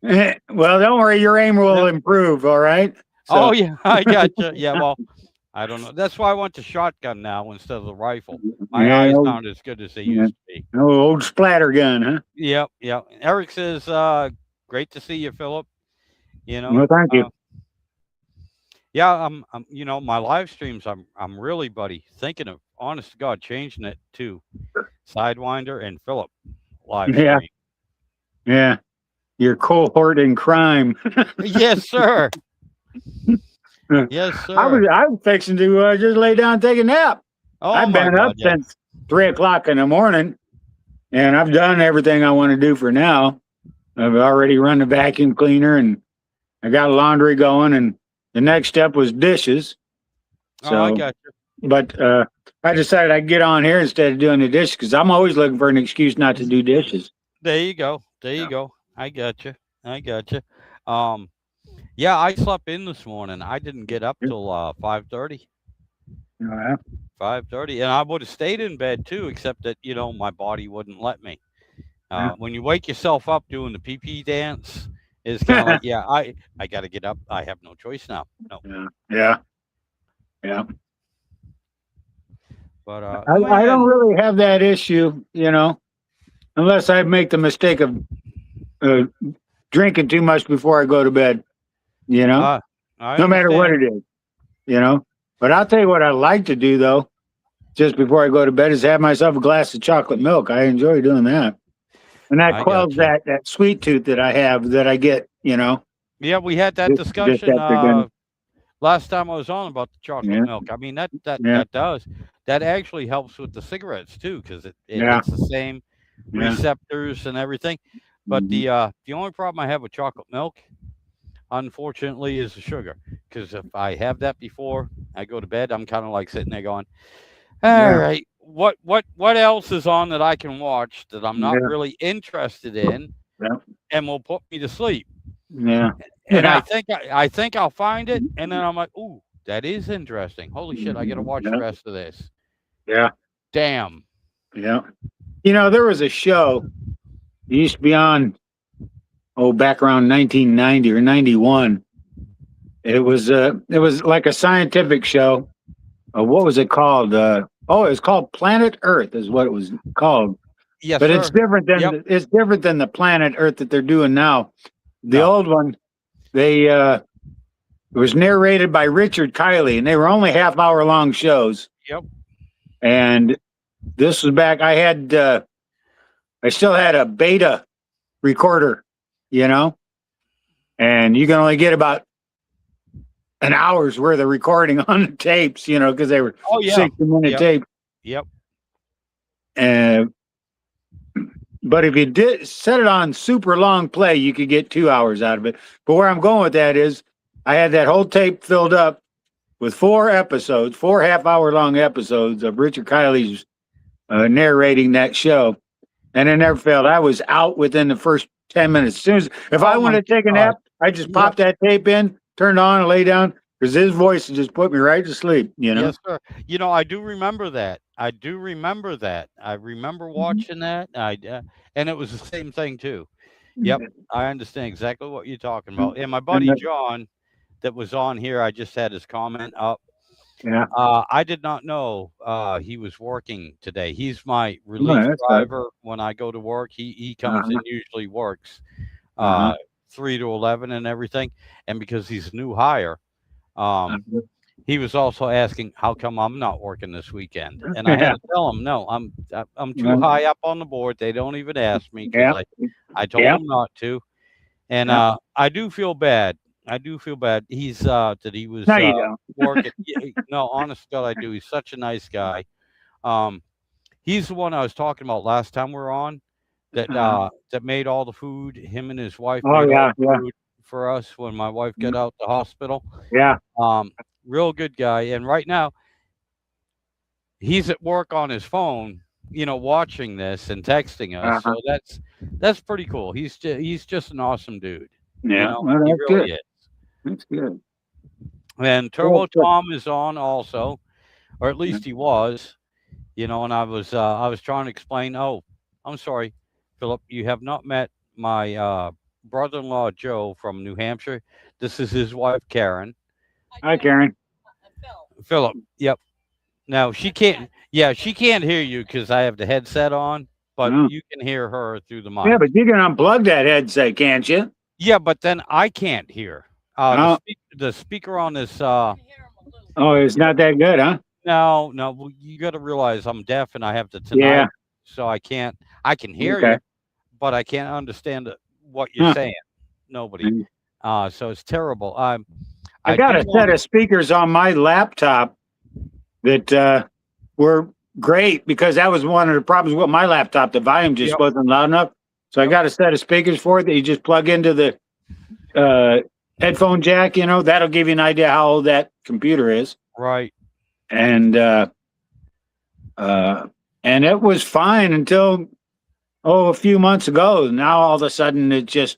Well, don't worry. Your aim will improve. All right. Oh yeah, I got you. Yeah, well, I don't know. That's why I want the shotgun now instead of the rifle. My Yeah, eyes old, aren't as good as they yeah. used to be. old splatter gun, huh? Yep, yep. Eric says, "Great to see you, Philip." You know, Well, thank you. yeah. My live streams. I'm really, buddy, thinking of, honest to God, changing it to Sidewinder and Philip live Yeah. stream. Yeah. Your cohort in crime. Yes, sir. Yes, I sir. was fixing to just lay down and take a nap. Oh I've my been God, up yeah. since 3 o'clock in the morning, and I've done everything I want to do for now. I've already run the vacuum cleaner, and I got laundry going, and the next step was dishes. Oh, I So, got you. but I decided I'd get on here instead of doing the dishes because I'm always looking for an excuse not to do dishes. There you go. There you go. I got you. I got you. Um, yeah, I slept in this morning. I didn't get up till 5:30. Yeah. 5:30, and I would have stayed in bed too, except that my body wouldn't let me. Yeah. When you wake yourself up doing the pee dance, it's kind of like, yeah, I got to get up. I have no choice now. No, Yeah. Yeah. but I don't man, really have that issue, unless I make the mistake of uh, drinking too much before I go to bed, I no matter what understand. it is. But I'll tell you what I like to do though, just before I go to bed, is have myself a glass of chocolate milk. I enjoy doing that. And that I quells got you. that sweet tooth that I have that I get, Yeah, we had that just discussion after dinner. last time I was on about the chocolate Yeah. milk. I mean, Yeah. that actually helps with the cigarettes too, because it Yeah. hits the same Yeah. receptors and everything. But Mhm. the only problem I have with chocolate milk, unfortunately, is the sugar. Because if I have that before I go to bed, I'm kind of like sitting there going, "All Yeah. right, what else is on that I can watch that I'm not Yeah. really interested in, Yeah. and will put me to sleep?" Yeah. And Yeah. I think I'll find it, and then I'm like, "Ooh, that is interesting. Holy shit, I got to watch the Yeah. rest of this." Yeah. Damn. Yeah. There was a show it used to be on back around 1990 or 91. It was like a scientific show. What was it called? It was called Planet Earth is what it was called. Yes, But it's sir. different than Yep. it's different than the Planet Earth that they're doing now. The No. old one, it was narrated by Richard Kiley, and they were only half-hour long shows. Yep. And this was back. I still had a beta recorder, and you can only get about an hour's worth of recording on the tapes, because they were Oh yeah. 60-minute Yep. tapes. Yep. But if you did set it on super long play, you could get 2 hours out of it. But where I'm going with that is I had that whole tape filled up with 4 episodes, 4 half-hour long episodes of Richard Kiley's narrating that show. And it never failed. I was out within the first 10 minutes. As soon as, if I Oh my wanted to take a God. nap, I just popped that tape in, turned on, and lay down, because his voice just put me right to sleep, Yes, sir. I do remember that. I do remember that. I remember watching that. And it was the same thing too. Yep. I understand exactly what you're talking about. And my buddy John that was on here, I just had his comment up. Yeah. I did not know he was working today. He's my relief that's good. driver when I go to work. He comes and usually works 3 to 11 and everything. And because he's a new hire, he was also asking how come I'm not working this weekend. And I had to tell him, no, I'm too high up on the board. They don't even ask me because I told him not to. And I do feel bad. I do feel bad. He's that he was No, you don't. working. No, honest to God, I do. He's such a nice guy. He's the one I was talking about last time we were on that that made all the food. Him and his wife made all the food for us when my wife got out the hospital. Yeah. Real good guy. And right now he's at work on his phone, watching this and texting us. So that's pretty cool. He's just an awesome dude. Yeah. He That's really good. is. That's good. And Turbo Tom is on also, or at least he was, and I was trying to explain. Oh, I'm sorry, Philip, you have not met my brother-in-law Joe from New Hampshire. This is his wife Karen. Hi, Karen. Philip. Yep. Now she can't. Yeah, she can't hear you because I have the headset on, but you can hear her through the mic. Yeah, but you can unplug that headset, can't you? Yeah, but then I can't hear. The speaker on this. It's not that good, huh? No. Well, you got to realize I'm deaf and I have the tinnitus, so I can't. I can hear you, but I can't understand what you're saying. Nobody. So it's terrible. I got a set of speakers on my laptop that were great because that was one of the problems with my laptop. The volume just wasn't loud enough. So I got a set of speakers for it that you just plug into the headphone jack. That'll give you an idea how old that computer is. Right. And it was fine until a few months ago. Now all of a sudden it just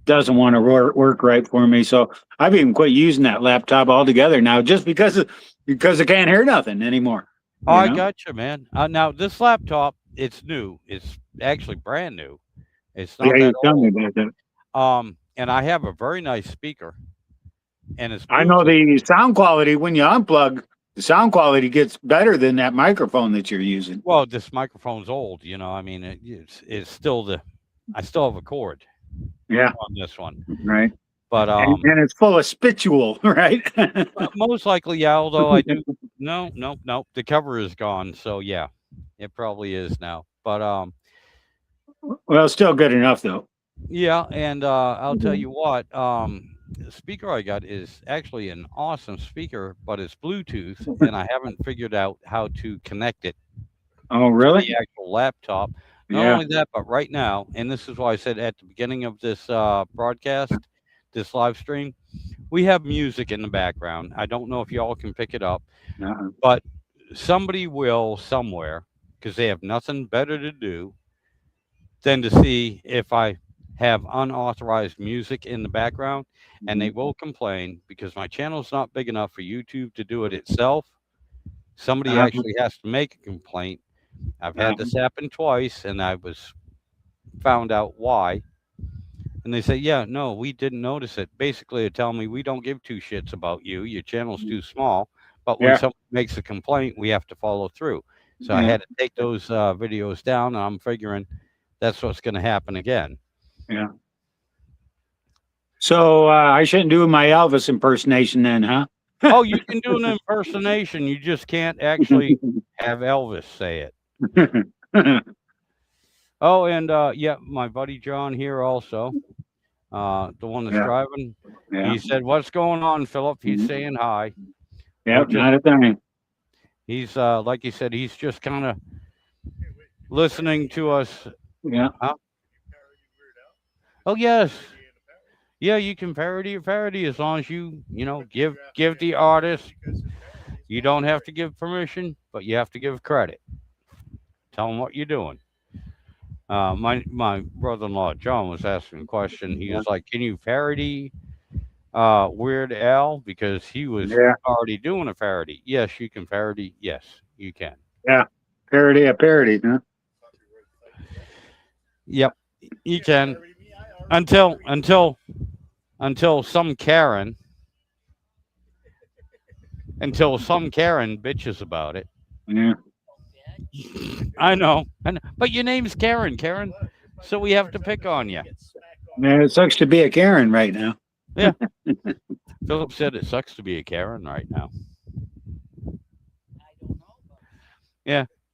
doesn't want to work right for me. So I've even quit using that laptop altogether now, just because I can't hear nothing anymore. Oh, I You know? got you, man. Now this laptop, it's new. It's actually brand new. It's not Yeah, you that tell me old. about that. And I have a very nice speaker, and it's I know Bluetooth. the sound quality when you unplug, the sound quality gets better than that microphone that you're using. Well, this microphone's old, I mean, it's still I still have a cord Yeah, on this one, right. but And it's full of spitule, right? most likely, yeah. Although I do, no, the cover is gone, so yeah, it probably is now. But Well, still good enough though. yeah, and I'll tell you what, the speaker I got is actually an awesome speaker, but it's Bluetooth, and I haven't figured out how to connect it Oh, to really? the actual laptop. Not Yeah. only that, but right now, and this is why I said at the beginning of this broadcast, this live stream, we have music in the background. I don't know if y'all can pick it up, Uh-uh. but somebody will somewhere, because they have nothing better to do than to see if I have unauthorized music in the background, and they will complain because my channel's not big enough for YouTube to do it itself. Somebody Uh-huh. actually has to make a complaint. I've had this happen twice, and I was found out why. And they say, yeah, no, we didn't notice it. Basically, they tell me we don't give two shits about you. Your channel's too small. But when Yeah. someone makes a complaint, we have to follow through. So I Yeah. had to take those videos down, and I'm figuring that's what's going to happen again. Yeah. So I shouldn't do my Elvis impersonation then, huh? Oh, you can do an impersonation. You just can't actually have Elvis say it. Oh, and yeah, my buddy John here also, the one that's Yeah. driving. Yeah. He said, "What's going on, Philip?" He's Mhm. saying hi. Yep, just- not a thing. He's like you said, he's just kind of listening to us. Yeah. Oh yes, yeah, you can parody a parody as long as you give the artist. You don't have to give permission, but you have to give credit. Tell them what you're doing. My brother-in-law John was asking a question. He was like, "Can you parody Weird Al?" Because he was Yeah. already doing a parody. Yes, you can parody. Yes, you can. Parody a parody, huh? Yep, you can. Until some Karen bitches about it. Yeah. I know. But your name's Karen, so we have to pick on you. Yeah, it sucks to be a Karen right now. Philip said it sucks to be a Karen right now.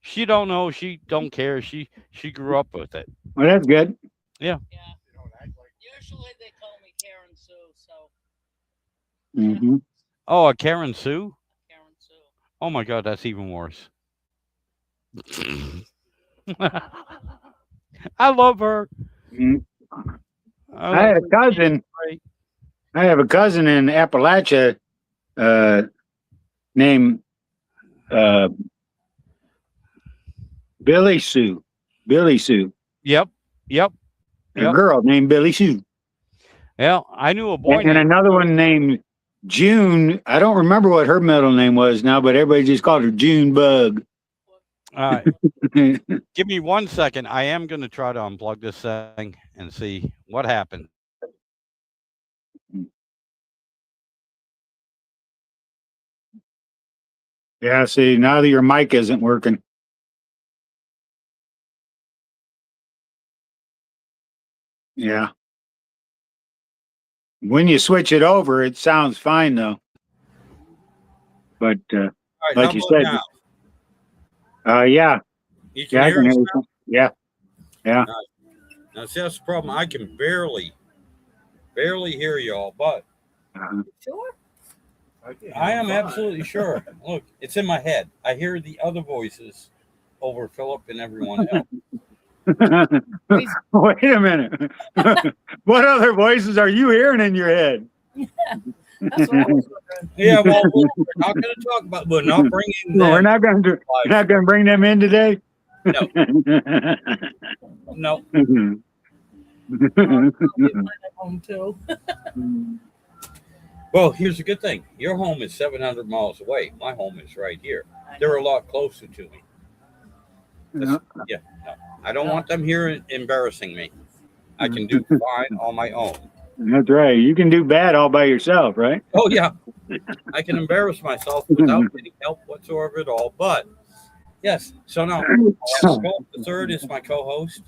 She don't know. She don't care. She grew up with it. Well, that's good. Usually they call me Karen Sue, so Hmm. Oh, a Karen Sue? Karen Sue. Oh my God, that's even worse. I love her. Mm. I I had love a cousin. Great. I have a cousin in Appalachia named Billy Sue. Billy Sue. Yep. A girl named Billy Sue. Well, I knew a boy. And another one named June. I don't remember what her middle name was now, but everybody just called her June Bug. Give me 1 second. I am going to try to unplug this thing and see what happens. Yeah, see, now that your mic isn't working. Yeah. When you switch it over, it sounds fine though. But All right, like how you about said, now? yeah, You yeah, I hear can us hear now? you. Yeah. Now, see, that's the problem. I can barely hear y'all, but Sure. I am absolutely sure. Look, it's in my head. I hear the other voices over Philip and everyone else. Wait a minute. What other voices are you hearing in your head? That's what I was wondering. Yeah, well, we're not going to talk about. We're not bringing. No, we're not going to bring them in today. No. No. I'll get mine at home too. Well, here's the good thing. Your home is 700 miles away. My home is right here. They're a lot closer to me. Yeah. Yeah, no. I don't want them here embarrassing me. I can do fine on my own. That's right. You can do bad all by yourself, right? Oh, yeah. I can embarrass myself without any help whatsoever at all. But, yes. So now, Scott the third is my co-host.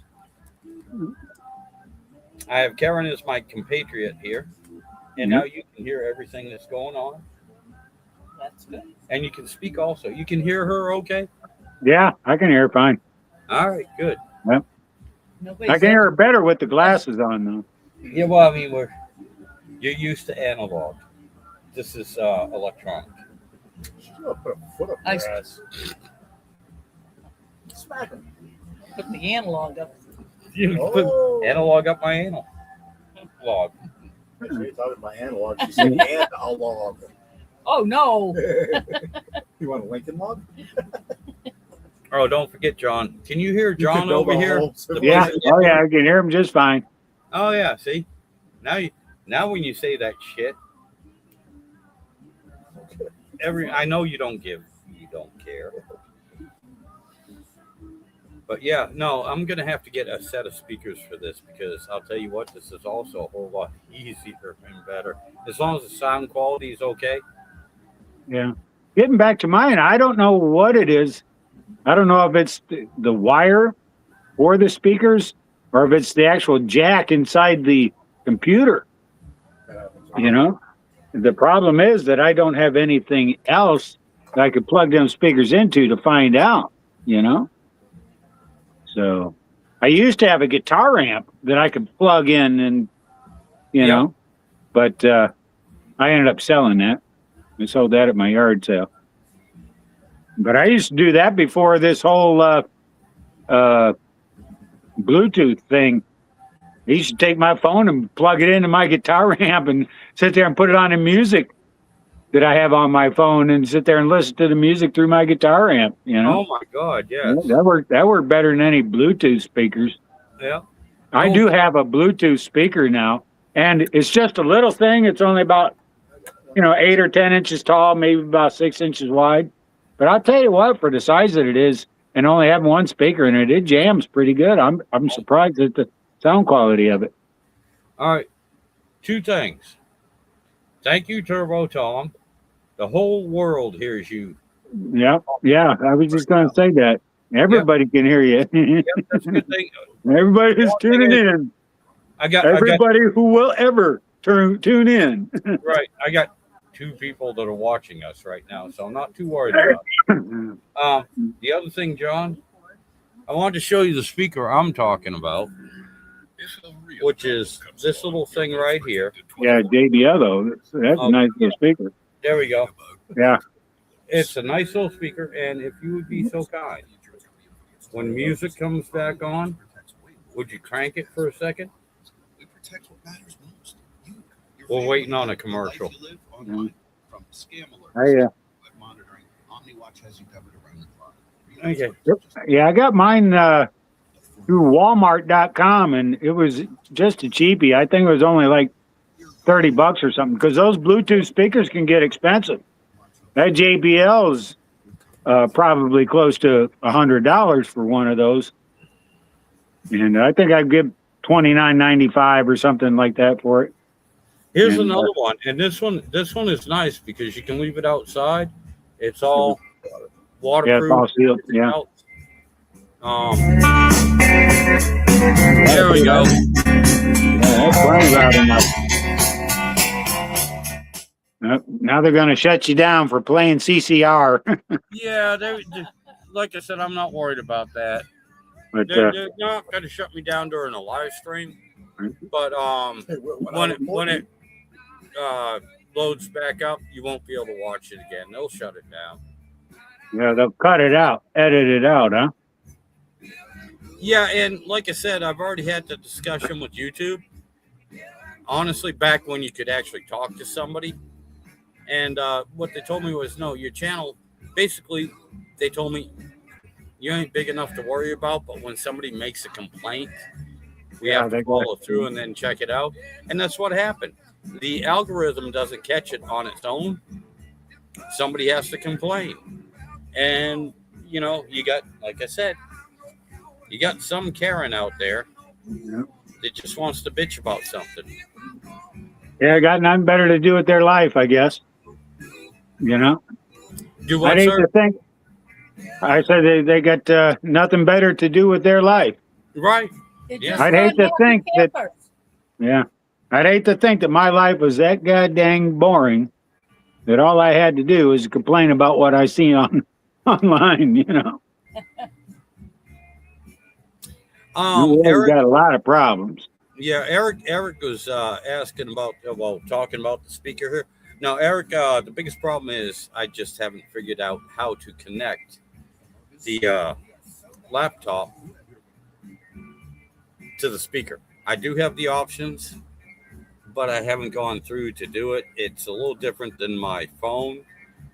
I have Karen as my compatriot here. And now you can hear everything that's going on. That's good. And you can speak also. You can hear her okay? Yeah, I can hear her fine. All right, good. Nobody's I can hear her better with the glasses on, though. Yeah, well, I mean, you're used to analog. This is electronic. She's gonna put a foot up I- your ass. Smack him. put the analog up. You Oh. put analog up my anal. Log. She thought my analog. She said analog. Oh no! You want a Lincoln log? Oh, don't forget John. Can you hear You John could build over a here? whole Yeah. civilization. Oh, yeah. I can hear him just fine. Oh yeah. See, now when you say that shit, I know you don't care. But yeah, no, I'm gonna have to get a set of speakers for this because I'll tell you what, this is also a whole lot easier and better as long as the sound quality is okay. Yeah. Getting back to mine, I don't know what it is. I don't know if it's the wire for the speakers or if it's the actual jack inside the computer. You know, the problem is that I don't have anything else that I could plug them speakers into to find out, you know? So I used to have a guitar amp that I could plug in and, you know, but I ended up selling that. I sold that at my yard sale. But I used to do that before this whole Bluetooth thing. I used to take my phone and plug it into my guitar amp and sit there and put it on the music that I have on my phone and sit there and listen to the music through my guitar amp, you know? Oh my God, yes. That worked better than any Bluetooth speakers. Yeah. I do have a Bluetooth speaker now, and it's just a little thing. It's only about, 8 or 10 inches tall, maybe about 6 inches wide. But I'll tell you what, for the size that it is, and only having one speaker in it, it jams pretty good. I'm surprised at the sound quality of it. All right. Two things. Thank you, Turbo Tom. The whole world hears you. Yeah, I was just going to say that. Everybody can hear you. Yep, that's a good thing. Everybody is tuning in. I got Everybody who will ever tune in. right. I got 2 people that are watching us right now, so I'm not too worried about it. The other thing, John, I wanted to show you the speaker I'm talking about, which is this little thing right here. Yeah, JBL though. That's a nice little speaker. There we go. Yeah. It's a nice little speaker, and if you would be so kind, when music comes back on, would you crank it for a second? We're waiting on a commercial. Okay. Yeah, I got mine through Walmart.com, and it was just a cheapie. I think it was only like $30 or something, because those Bluetooth speakers can get expensive. That JBL is probably close to $100 for one of those, and I think I'd give $29.95 or something like that for it. Here's And, another one, and this one is nice because you can leave it outside. It's all waterproof. Yeah, it's all sealed. Yeah. There we go. That's playing loud enough. Now they're going to shut you down for playing CCR. Yeah, like I said, I'm not worried about that. But They're not going to shut me down during a live stream, but when it loads back up, you won't be able to watch it again. They'll shut it down. yeah, they'll cut it out, edit it out, huh? Yeah, and like I said, I've already had the discussion with YouTube. Honestly, back when you could actually talk to somebody. And what they told me was, no, your channel, basically, they told me, you ain't big enough to worry about, but when somebody makes a complaint, we Yeah, have to they follow through and then check it out. And that's what happened. The algorithm doesn't catch it on its own. Somebody has to complain. And, you know, you got, like I said, you got some Karen out there Yeah. that just wants to bitch about something. Yeah, got nothing better to do with their life, I guess. You know, Do what, I'd hate sir? to think. I said they got nothing better to do with their life. Right. They Yeah. just I'd hate run to happy think that- campers. Yeah, I'd hate to think that my life was that goddamn boring that all I had to do was complain about what I see on online. You know, we've Eric, got a lot of problems. yeah, Eric was asking about, talking about the speaker here. Now, Eric, the biggest problem is I just haven't figured out how to connect the laptop to the speaker. I do have the options, but I haven't gone through to do it. It's a little different than my phone.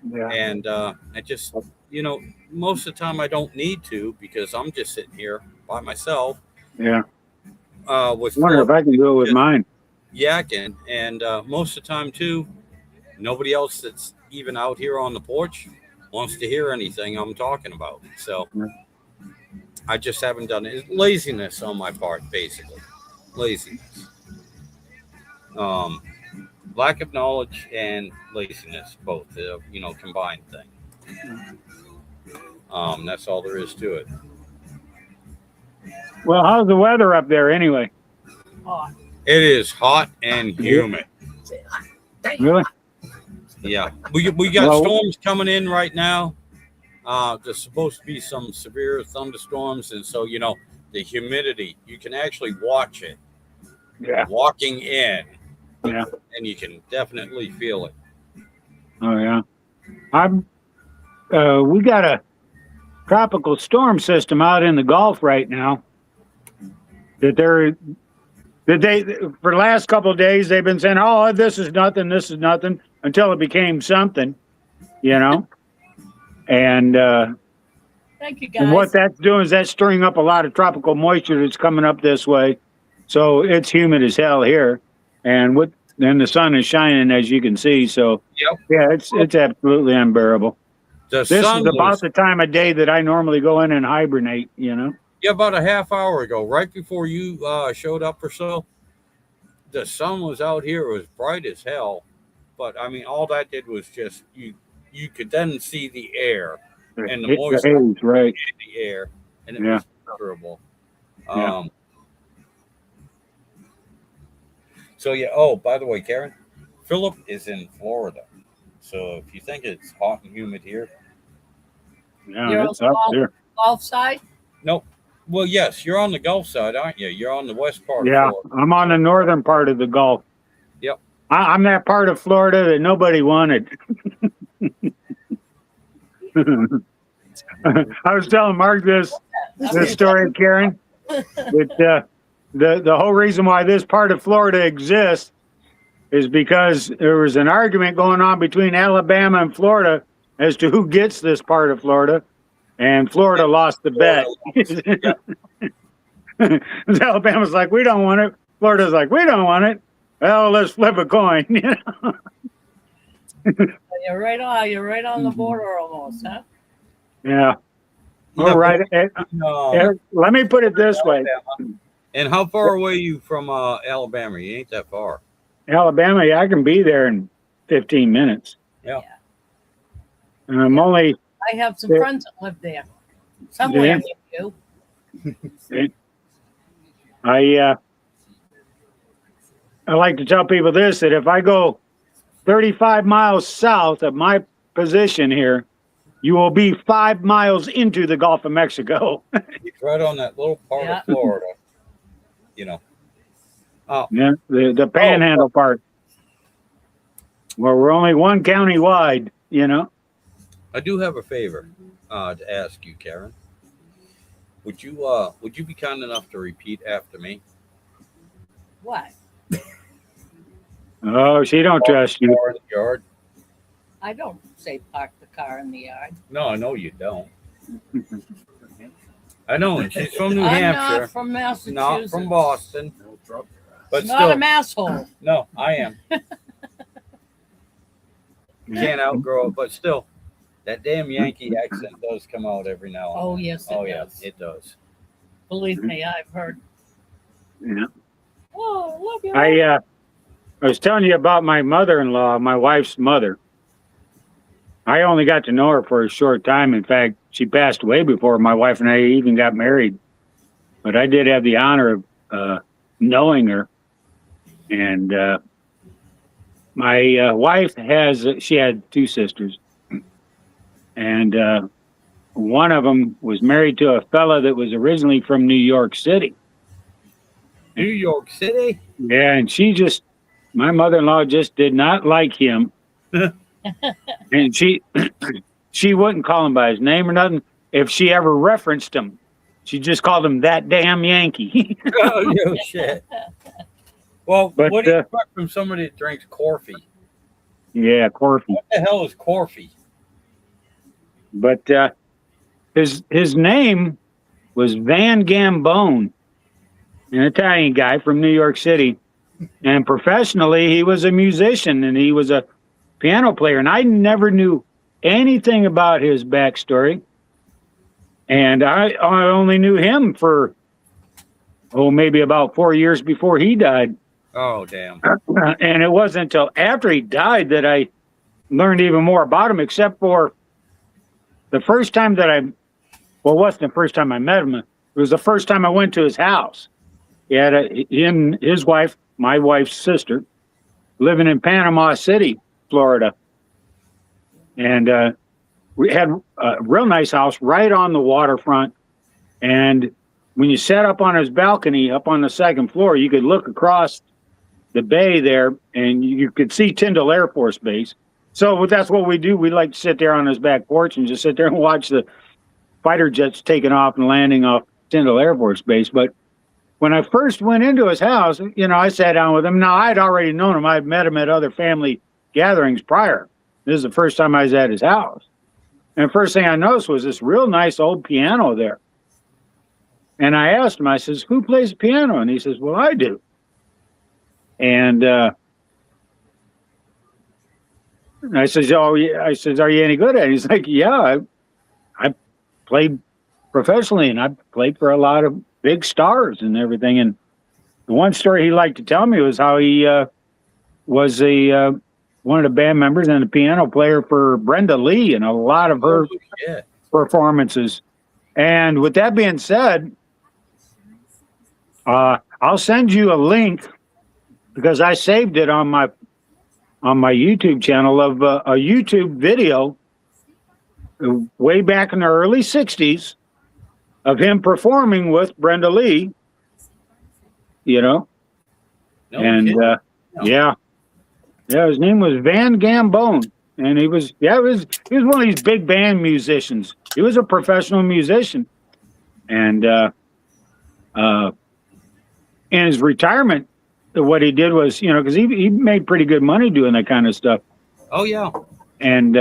Yeah, And I just, you know, most of the time I don't need to because I'm just sitting here by myself yeah. with I wonder if Philip I can do it with Just- mine. yakking. And most of the time, too, nobody else that's even out here on the porch wants to hear anything I'm talking about. So Yeah. I just haven't done it. It's laziness on my part, basically. Laziness. Lack of knowledge and laziness, both, you know, combined thing. That's all there is to it. Well, how's the weather up there anyway? Oh, It is hot and humid. Really? Yeah, we got Well- storms coming in right now. There's supposed to be some severe thunderstorms, and so, you know, the humidity, you can actually watch it Yeah. walking in, Yeah. and you can definitely feel it. Oh yeah. We got a tropical storm system out in the Gulf right now. That they for the last couple of days they've been saying, "Oh, this is nothing, until it became something, you know. And thank you guys. and what that's doing is that's stirring up a lot of tropical moisture that's coming up this way. So it's humid as hell here, and then the sun is shining, as you can see. So Yep. yeah, it's absolutely unbearable. The This is sun about was, the time of day that I normally go in and hibernate, you know? yeah, about a half hour ago, right before you showed up or so, the sun was out here. It was bright as hell, but I mean, all that did was just you could then see the air and the Hit moisture haze, right. in the air, and it Yeah. was miserable. Yeah. So yeah. Oh, by the way, Karen, Philip is in Florida, so if you think it's hot and humid here, Yeah, You're it's up all- there. Golf side? nope. Well, yes, you're on the Gulf side, aren't you? You're on the west part. Yeah, Of Florida. I'm on the northern part of the Gulf. Yep. I'm that part of Florida that nobody wanted. I was telling Mark this story, Karen, that the whole reason why this part of Florida exists is because there was an argument going on between Alabama and Florida as to who gets this part of Florida, and Florida lost the bet. Alabama's like, we don't want it. Florida's like, we don't want it. Well, let's flip a coin. You know? You're right on the border almost, huh? Yeah. Yeah, All right. No. Eric, let me put it this way. And how far away are you from Alabama? You ain't that far. Alabama, yeah, I can be there in 15 minutes. Yeah. And I'm only, I have some There- friends that live there. Somewhere Yeah. near you. I like to tell people this, that if I go 35 miles south of my position here, you will be 5 miles into the Gulf of Mexico. It's right on that little part Yeah. of Florida. You know. Yeah, the panhandle part. Well, we're only one county wide, you know. I do have a favor to ask you, Karen. Would you be kind enough to repeat after me? What? Oh, she don't trust you. Car in the yard? I don't say park the car in the yard. No, I know you don't. I know, and she's from New I'm Hampshire, not from Massachusetts. not from Boston, No trouble. but Not still, a masshole. no, I am. You can't outgrow it, but still, that damn Yankee accent does come out every now and Oh, then. yes, it Oh yeah, does. it does. Believe me, I've heard. Yeah. Oh, love you. I was telling you about my mother-in-law, my wife's mother. I only got to know her for a short time. In fact, she passed away before my wife and I even got married. But I did have the honor of knowing her. And my wife she had two sisters. And one of them was married to a fella that was originally from New York City. New York City. Yeah, and my mother-in-law just did not like him. And she wouldn't call him by his name or nothing. If she ever referenced him, she just called him that damn Yankee. Oh no shit. Well, But, what do you expect from somebody that drinks coffee? Yeah, Corfy. What the hell is coffee? But his name was Van Gambone, an Italian guy from New York City. And professionally, he was a musician and he was a piano player. And I never knew anything about his backstory. And I only knew him for, maybe about 4 years before he died. Oh damn. And it wasn't until after he died that I learned even more about him, except for the first time that it wasn't the first time I met him. It was the first time I went to his house. He had his wife, my wife's sister, living in Panama City, Florida. And we had a real nice house right on the waterfront. And when you sat up on his balcony, up on the second floor, you could look across the bay there and you could see Tyndall Air Force Base. So that's what we do. We like to sit there on his back porch and just sit there and watch the fighter jets taking off and landing off Tyndall Air Force Base. But when I first went into his house, I sat down with him. Now, I'd already known him. I'd met him at other family gatherings prior. This is the first time I was at his house. And the first thing I noticed was this real nice old piano there. And I asked him, I says, who plays the piano? And he says, well, I do. And I says, oh, yeah. I says, are you any good at it? He's like, yeah, I played professionally and I played for a lot of big stars and everything. And the one story he liked to tell me was how he was one of the band members and a piano player for Brenda Lee and a lot of her performances. And with that being said, I'll send you a link because I saved it on my YouTube channel of a YouTube video way back in the early 60s of him performing with Brenda Lee, No and kidding. yeah, his name was Van Gambone, and he was one of these big band musicians. He was a professional musician, and in his retirement, what he did was, because he made pretty good money doing that kind of stuff. Oh yeah. And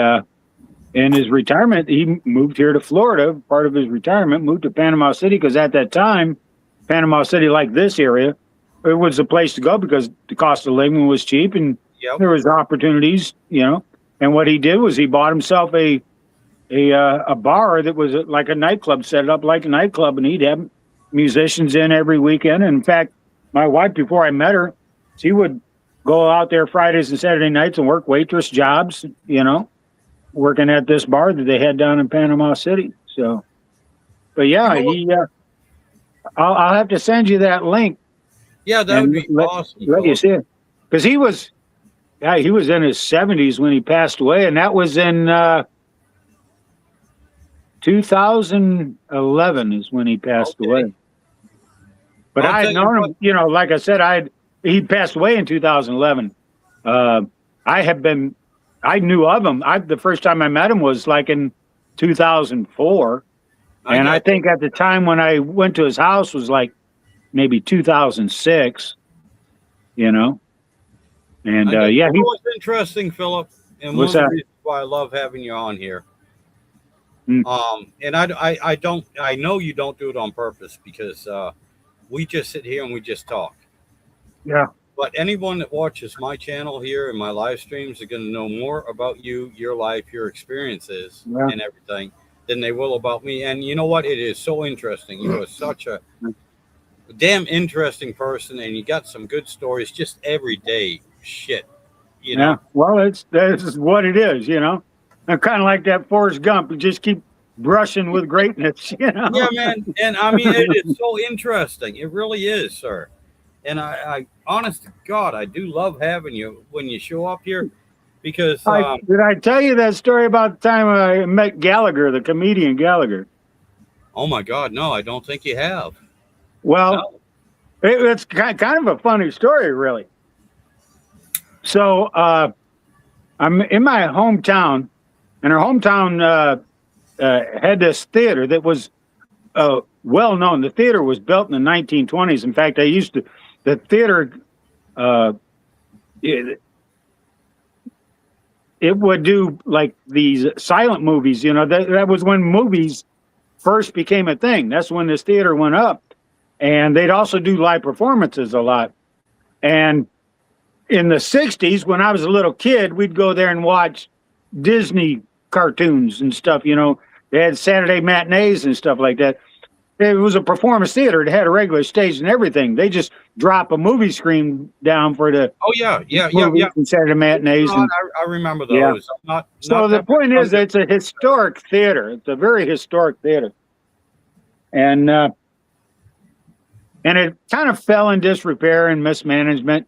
in his retirement, he moved here to Florida. Part of his retirement, moved to Panama City because at that time, Panama City, like this area, it was the place to go because the cost of living was cheap and there was opportunities, And what he did was he bought himself a bar that was like a nightclub, set it up like a nightclub, and he'd have musicians in every weekend. And in fact, my wife, before I met her, she would go out there Fridays and Saturday nights and work waitress jobs, working at this bar that they had down in Panama City. So, but yeah, I'll have to send you that link. Yeah, that would be awesome. Let you see it. Because he was in his 70s when he passed away, and that was in 2011 is when he passed away. But I had known him, like I said, he passed away in 2011. I knew of him. The first time I met him was like in 2004. And I think at the time when I went to his house was like maybe 2006, And What's interesting, Philip, and What's one of that? the reasons why I love having you on here And I know you don't do it on purpose because we just sit here and we just talk. Yeah. But anyone that watches my channel here and my live streams are going to know more about you, your life, your experiences, Yeah. and everything than they will about me. And you know what? It is so interesting. You are such a damn interesting person, and you got some good stories just everyday shit. You know? Yeah. Well, this is what it is, you know. I'm kind of like that Forrest Gump. You just keep brushing with greatness, you know. Yeah, man. And I mean, it is so interesting. It really is, sir. And I honest to God, I do love having you when you show up here because Did I tell you that story about the time I met Gallagher, the comedian Gallagher? oh my God, no, I don't think you have. Well, it's kind of a funny story, really. So I'm in my hometown, and our hometown had this theater that was well known. The theater was built in the 1920s. In fact, the theater, it would do like these silent movies, you know, that was when movies first became a thing. That's when this theater went up. And they'd also do live performances a lot. And in the 60s, when I was a little kid, we'd go there and watch Disney cartoons and stuff, you know. They had Saturday matinees and stuff like that. It was a performance theater. It had a regular stage and everything. They just drop a movie screen down for the Oh yeah, movies and Saturday matinees. No, And, I remember those. Yeah. Not so the point is, it's a historic theater. It's a very historic theater. And it kind of fell in disrepair and mismanagement.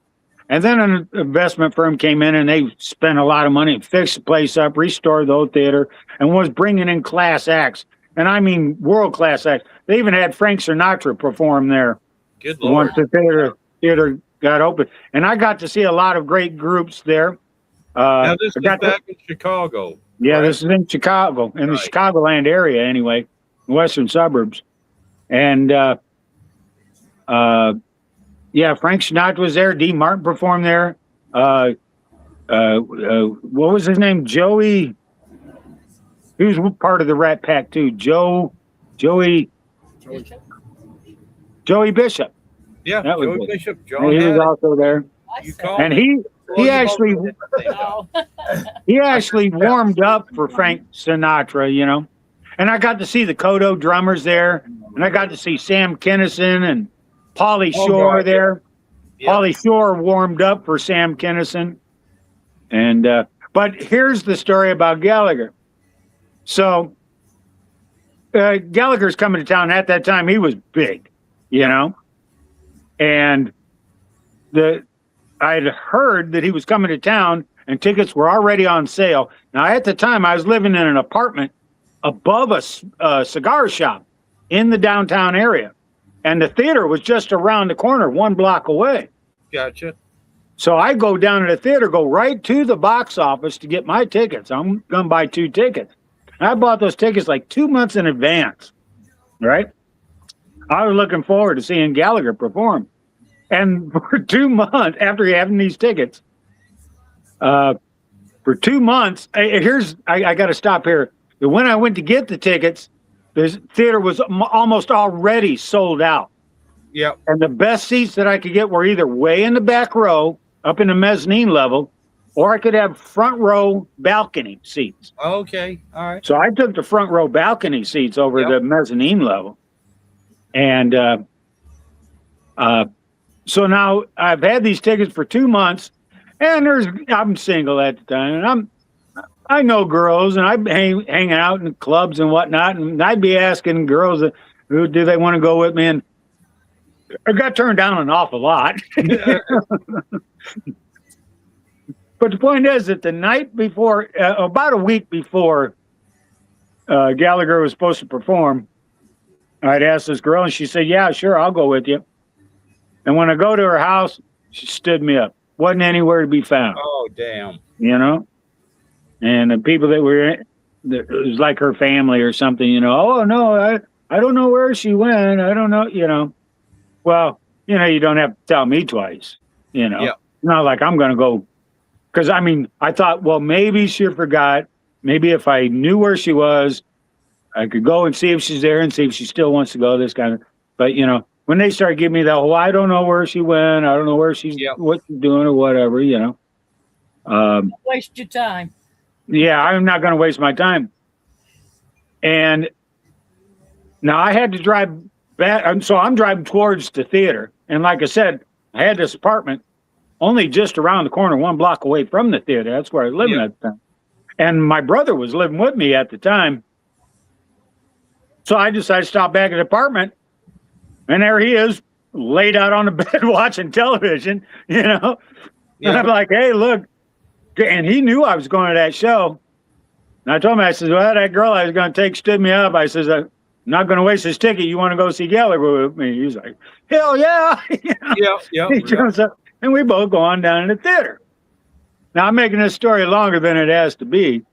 And then an investment firm came in and they spent a lot of money and fixed the place up, restored the old theater, and was bringing in class acts. And I mean world-class acts. They even had Frank Sinatra perform there good Lord. once the theater got open. And I got to see a lot of great groups there. Now this I is got to- back in Chicago. yeah, right? this is in Chicago, in the Right. Chicagoland area anyway, western suburbs. And yeah, Frank Sinatra was there. Dean Martin performed there. What was his name? Joey. He was part of the Rat Pack too. Joey Bishop. Yeah, That was Joey good. Bishop, John He was Haddon. also there, I You said, call and he actually no. warmed up for Frank Sinatra, you know. And I got to see the Kodo drummers there, and I got to see Sam Kinison and Pauly Oh, Shore God. there. Yeah. Pauly Shore warmed up for Sam Kinison. And but here's the story about Gallagher. So Gallagher's coming to town. At that time, he was big, you know. And I'd heard that he was coming to town, and tickets were already on sale. Now, at the time, I was living in an apartment above a cigar shop in the downtown area. And the theater was just around the corner, 1 block away. Gotcha. So I go down to the theater, go right to the box office to get my tickets. I'm going to buy 2 tickets. And I bought those tickets like 2 months in advance, right? I was looking forward to seeing Gallagher perform. And for 2 months, after having these tickets, for 2 months, I got to stop here. When I went to get the tickets, the theater was almost already sold out. Yep. And the best seats that I could get were either way in the back row, up in the mezzanine level, or I could have front row balcony seats. Okay. All right. So I took the front row balcony seats over Yep. the mezzanine level. And so now I've had these tickets for 2 months, and I'm single at the time, and I know girls, and I'm hanging out in clubs and whatnot, and I'd be asking girls who do they want to go with me, and I got turned down an awful lot. But the point is that the night before, about a week before Gallagher was supposed to perform, I'd asked this girl, and she said, "Yeah, sure, I'll go with you." And when I go to her house, she stood me up. Wasn't anywhere to be found, Oh damn. you know? And the people that were in, it was like her family or something, you know. "Oh, no, I don't know where she went. I don't know," you know. Well, you know, you don't have to tell me twice, you know. Yeah. It's not like I'm going to go. Because, I mean, I thought, well, maybe she forgot. Maybe if I knew where she was, I could go and see if she's there and see if she still wants to go. This kind of, but you know, when they start giving me that whole, I don't know where she went, I don't know where she's, Yep. what she's doing or whatever, you know. Waste your time. Yeah, I'm not going to waste my time. And now I had to drive back, so I'm driving towards the theater, and like I said, I had this apartment only just around the corner, 1 block away from the theater. That's where I was living Yeah. at the time. And my brother was living with me at the time. So I decided to stop back at the apartment, and there he is, laid out on the bed watching television, you know. And I'm like, hey, look. And he knew I was going to that show. And I told him, I said, well, that girl I was going to take stood me up. I says, I'm not going to waste his ticket. You want to go see Gallagher with me? He's like, hell yeah. You know? He jumps up, and we both go on down to the theater. Now, I'm making this story longer than it has to be.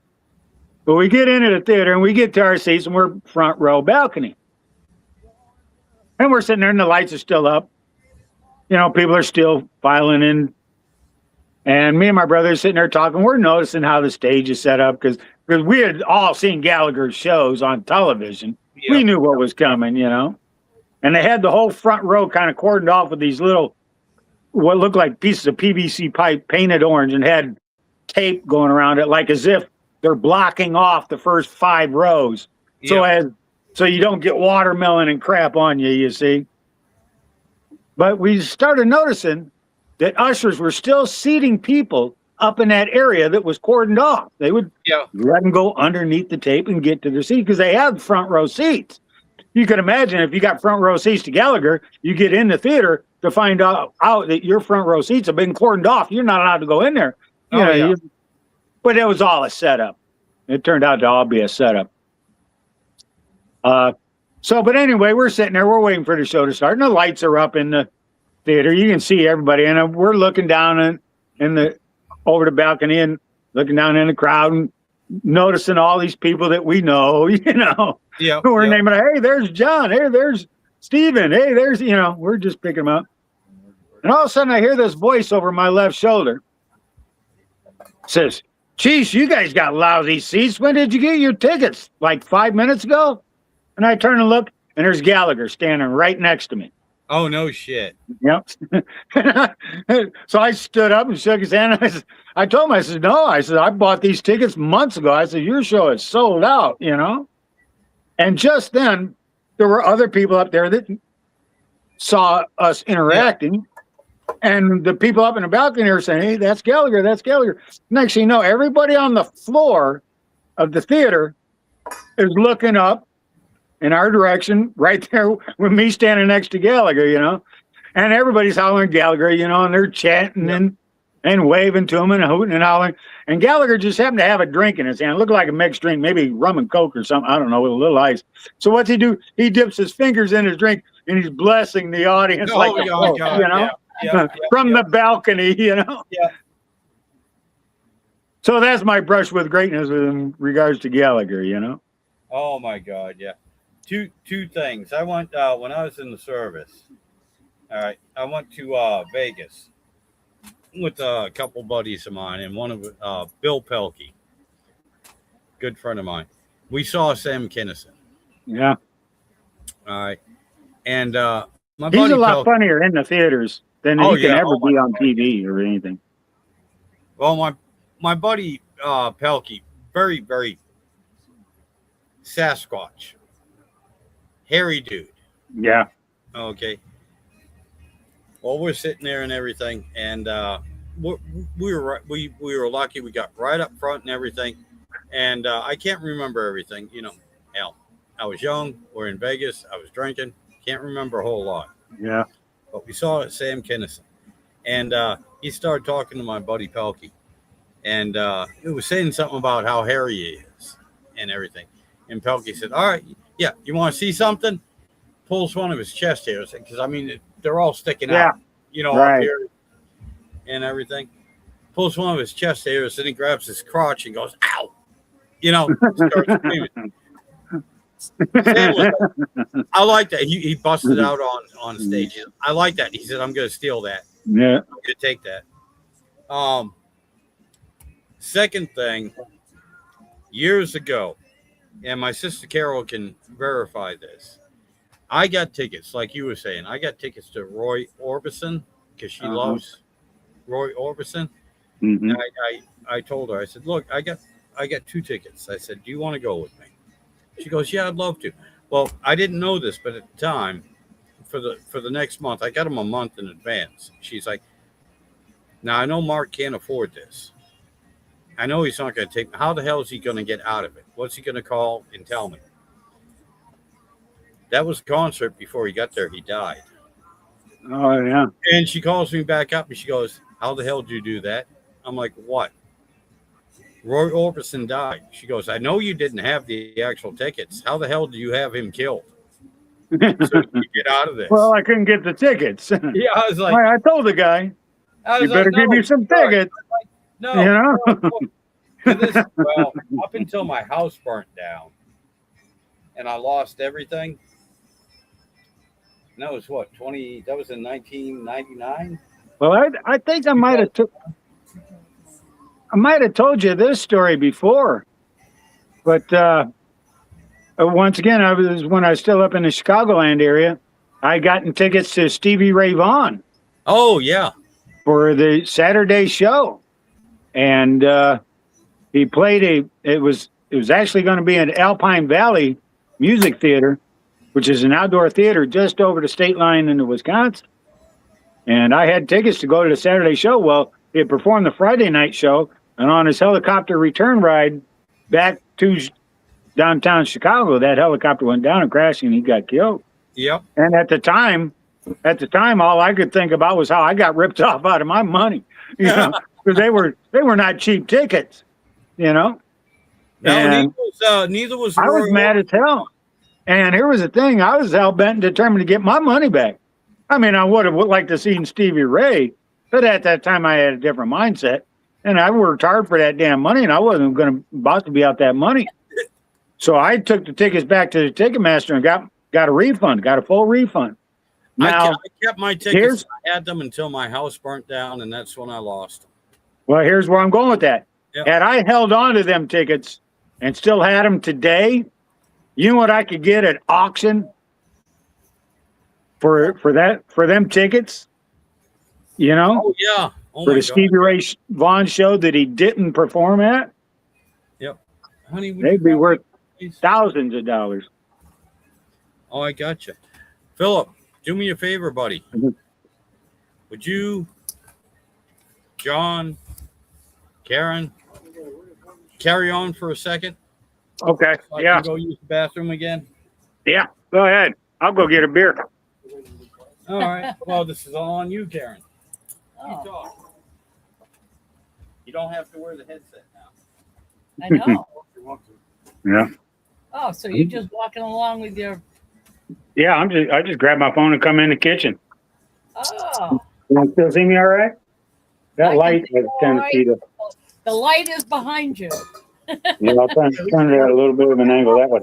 But we get into the theater, and we get to our seats, and we're front row balcony. And we're sitting there, and the lights are still up. You know, people are still filing in. And me and my brother are sitting there talking. We're noticing how the stage is set up because we had all seen Gallagher's shows on television. Yeah. We knew what was coming, you know. And they had the whole front row kind of cordoned off with these little, what looked like pieces of PVC pipe painted orange and had tape going around it, like as if they're blocking off the first 5 rows. So you don't get watermelon and crap on you, you see. But we started noticing that ushers were still seating people up in that area that was cordoned off. They would let them go underneath the tape and get to their seat because they had front row seats. You can imagine if you got front row seats to Gallagher, you get in the theater to find out that your front row seats have been cordoned off. You're not allowed to go in there. But it was all a setup. It turned out to all be a setup. But anyway, we're sitting there, we're waiting for the show to start, and the lights are up in the theater. You can see everybody, and we're looking down over the balcony and looking down in the crowd and noticing all these people that we know, you know. We're naming, hey, there's John, hey, there's Stephen, hey, there's, you know, we're just picking them up. And all of a sudden I hear this voice over my left shoulder. It says, geez, you guys got lousy seats. When did you get your tickets? Like 5 minutes ago? And I turn and look, and there's Gallagher standing right next to me. Oh, no shit. Yep. So I stood up and shook his hand. I told him, I said, no. I said, I bought these tickets months ago. I said, your show is sold out, you know? And just then, there were other people up there that saw us interacting. And the people up in the balcony are saying, hey, that's Gallagher, that's Gallagher. Next thing you know, everybody on the floor of the theater is looking up in our direction, right there with me standing next to Gallagher, you know, and everybody's hollering Gallagher, you know, and they're chanting and waving to him and hooting and hollering. And Gallagher just happened to have a drink in his hand. It looked like a mixed drink, maybe rum and Coke or something. I don't know, with a little ice. So what's he do? He dips his fingers in his drink and he's blessing the audience like a Pope, you know, from the balcony, you know. So that's my brush with greatness in regards to Gallagher, you know. Oh my God, yeah. Two things. I went when I was in the service. All right, I went to Vegas with a couple buddies of mine, and one of Bill Pelkey, good friend of mine. We saw Sam Kinison. Yeah. All right, and my he's buddy a lot Pelkey, funnier in the theaters than he can ever be on TV or anything. Well, my buddy Pelkey, very, very Sasquatch, hairy dude. Yeah. Okay. Well, we're sitting there and everything, and we were lucky. We got right up front and everything, and I can't remember everything. You know, hell, I was young. We're in Vegas. I was drinking. Can't remember a whole lot. Yeah. But we saw Sam Kinison, and he started talking to my buddy Pelkey, and he was saying something about how hairy he is and everything. And Pelkey said, all right, yeah, you want to see something? Pulls one of his chest hairs, because, I mean, they're all sticking out, you know, up here and everything. Pulls one of his chest hairs, and he grabs his crotch and goes, ow, you know, starts screaming. I like that. He busted out on stage. I like that. He said, I'm going to steal that. Yeah. I'm going to take that. Second thing, years ago, and my sister Carol can verify this. I got tickets, like you were saying. I got tickets to Roy Orbison because she loves Roy Orbison. Mhm. And I told her, I said, look, I got 2 tickets. I said, do you want to go with me? She goes, yeah, I'd love to. Well, I didn't know this, but at the time, for the next month, I got them a month in advance. She's like, now I know Mark can't afford this. I know he's not going to take. How the hell is he going to get out of it? What's he going to call and tell me? That was a concert before he got there. He died. Oh yeah. And she calls me back up and she goes, how the hell did you do that? I'm like, what? Roy Orbison died. She goes, I know you didn't have the actual tickets. How the hell do you have him killed? So you get out of this. Well, I couldn't get the tickets. Yeah, I was like, I told the guy, I you was better like, give no, me some sorry. tickets. No, You know? well, up until my house burnt down and I lost everything. And that was what, 20, that was in 1999? Well, I think I might have told you this story before, but once again, when I was still up in the Chicagoland area, I gotten tickets to Stevie Ray Vaughan Oh, yeah. for the Saturday show, and he played it was actually going to be an Alpine Valley Music Theater, which is an outdoor theater just over the state line into Wisconsin. And I had tickets to go to the Saturday show. Well, he had performed the Friday night show, and on his helicopter return ride back to downtown Chicago, that helicopter went down and crashed, and he got killed. Yep. And at the time, all I could think about was how I got ripped off out of my money, because they were not cheap tickets, No, And neither was I was Roy mad as hell. And here was the thing: I was hell bent and determined to get my money back. I mean, I would have liked to see Stevie Ray, but at that time I had a different mindset, and I worked hard for that damn money, and I wasn't about to be out that money. So I took the tickets back to the Ticketmaster and got a refund, got a full refund. Now, I kept my tickets. I had them until my house burnt down, and that's when I lost them. well, here's where I'm going with that. Yep. Had I held on to them tickets and still had them today, you know what I could get at auction for them tickets? Oh, yeah. Oh, For my the God. Stevie Ray Vaughan show that he didn't perform at, Yep. Honey, would they'd you be call worth me, please? thousands of dollars. Oh, I got you. Philip, do me a favor, buddy. Mhm. Would you, John, Karen, carry on for a second? Okay. So I Yeah. can go use the bathroom again? Yeah. Go ahead. I'll go get a beer. All right. Well, this is all on you, Karen. You Oh, talk. You don't have to wear the headset now. I know. If you want to. Yeah. Oh, so you're just walking along with your. Yeah. I just grabbed my phone and come in the kitchen. Oh, You can still see me all right? I That can light see has you all kind of right. speed up. the light is behind you. Yeah, I'll turn it at a little bit of an angle that way.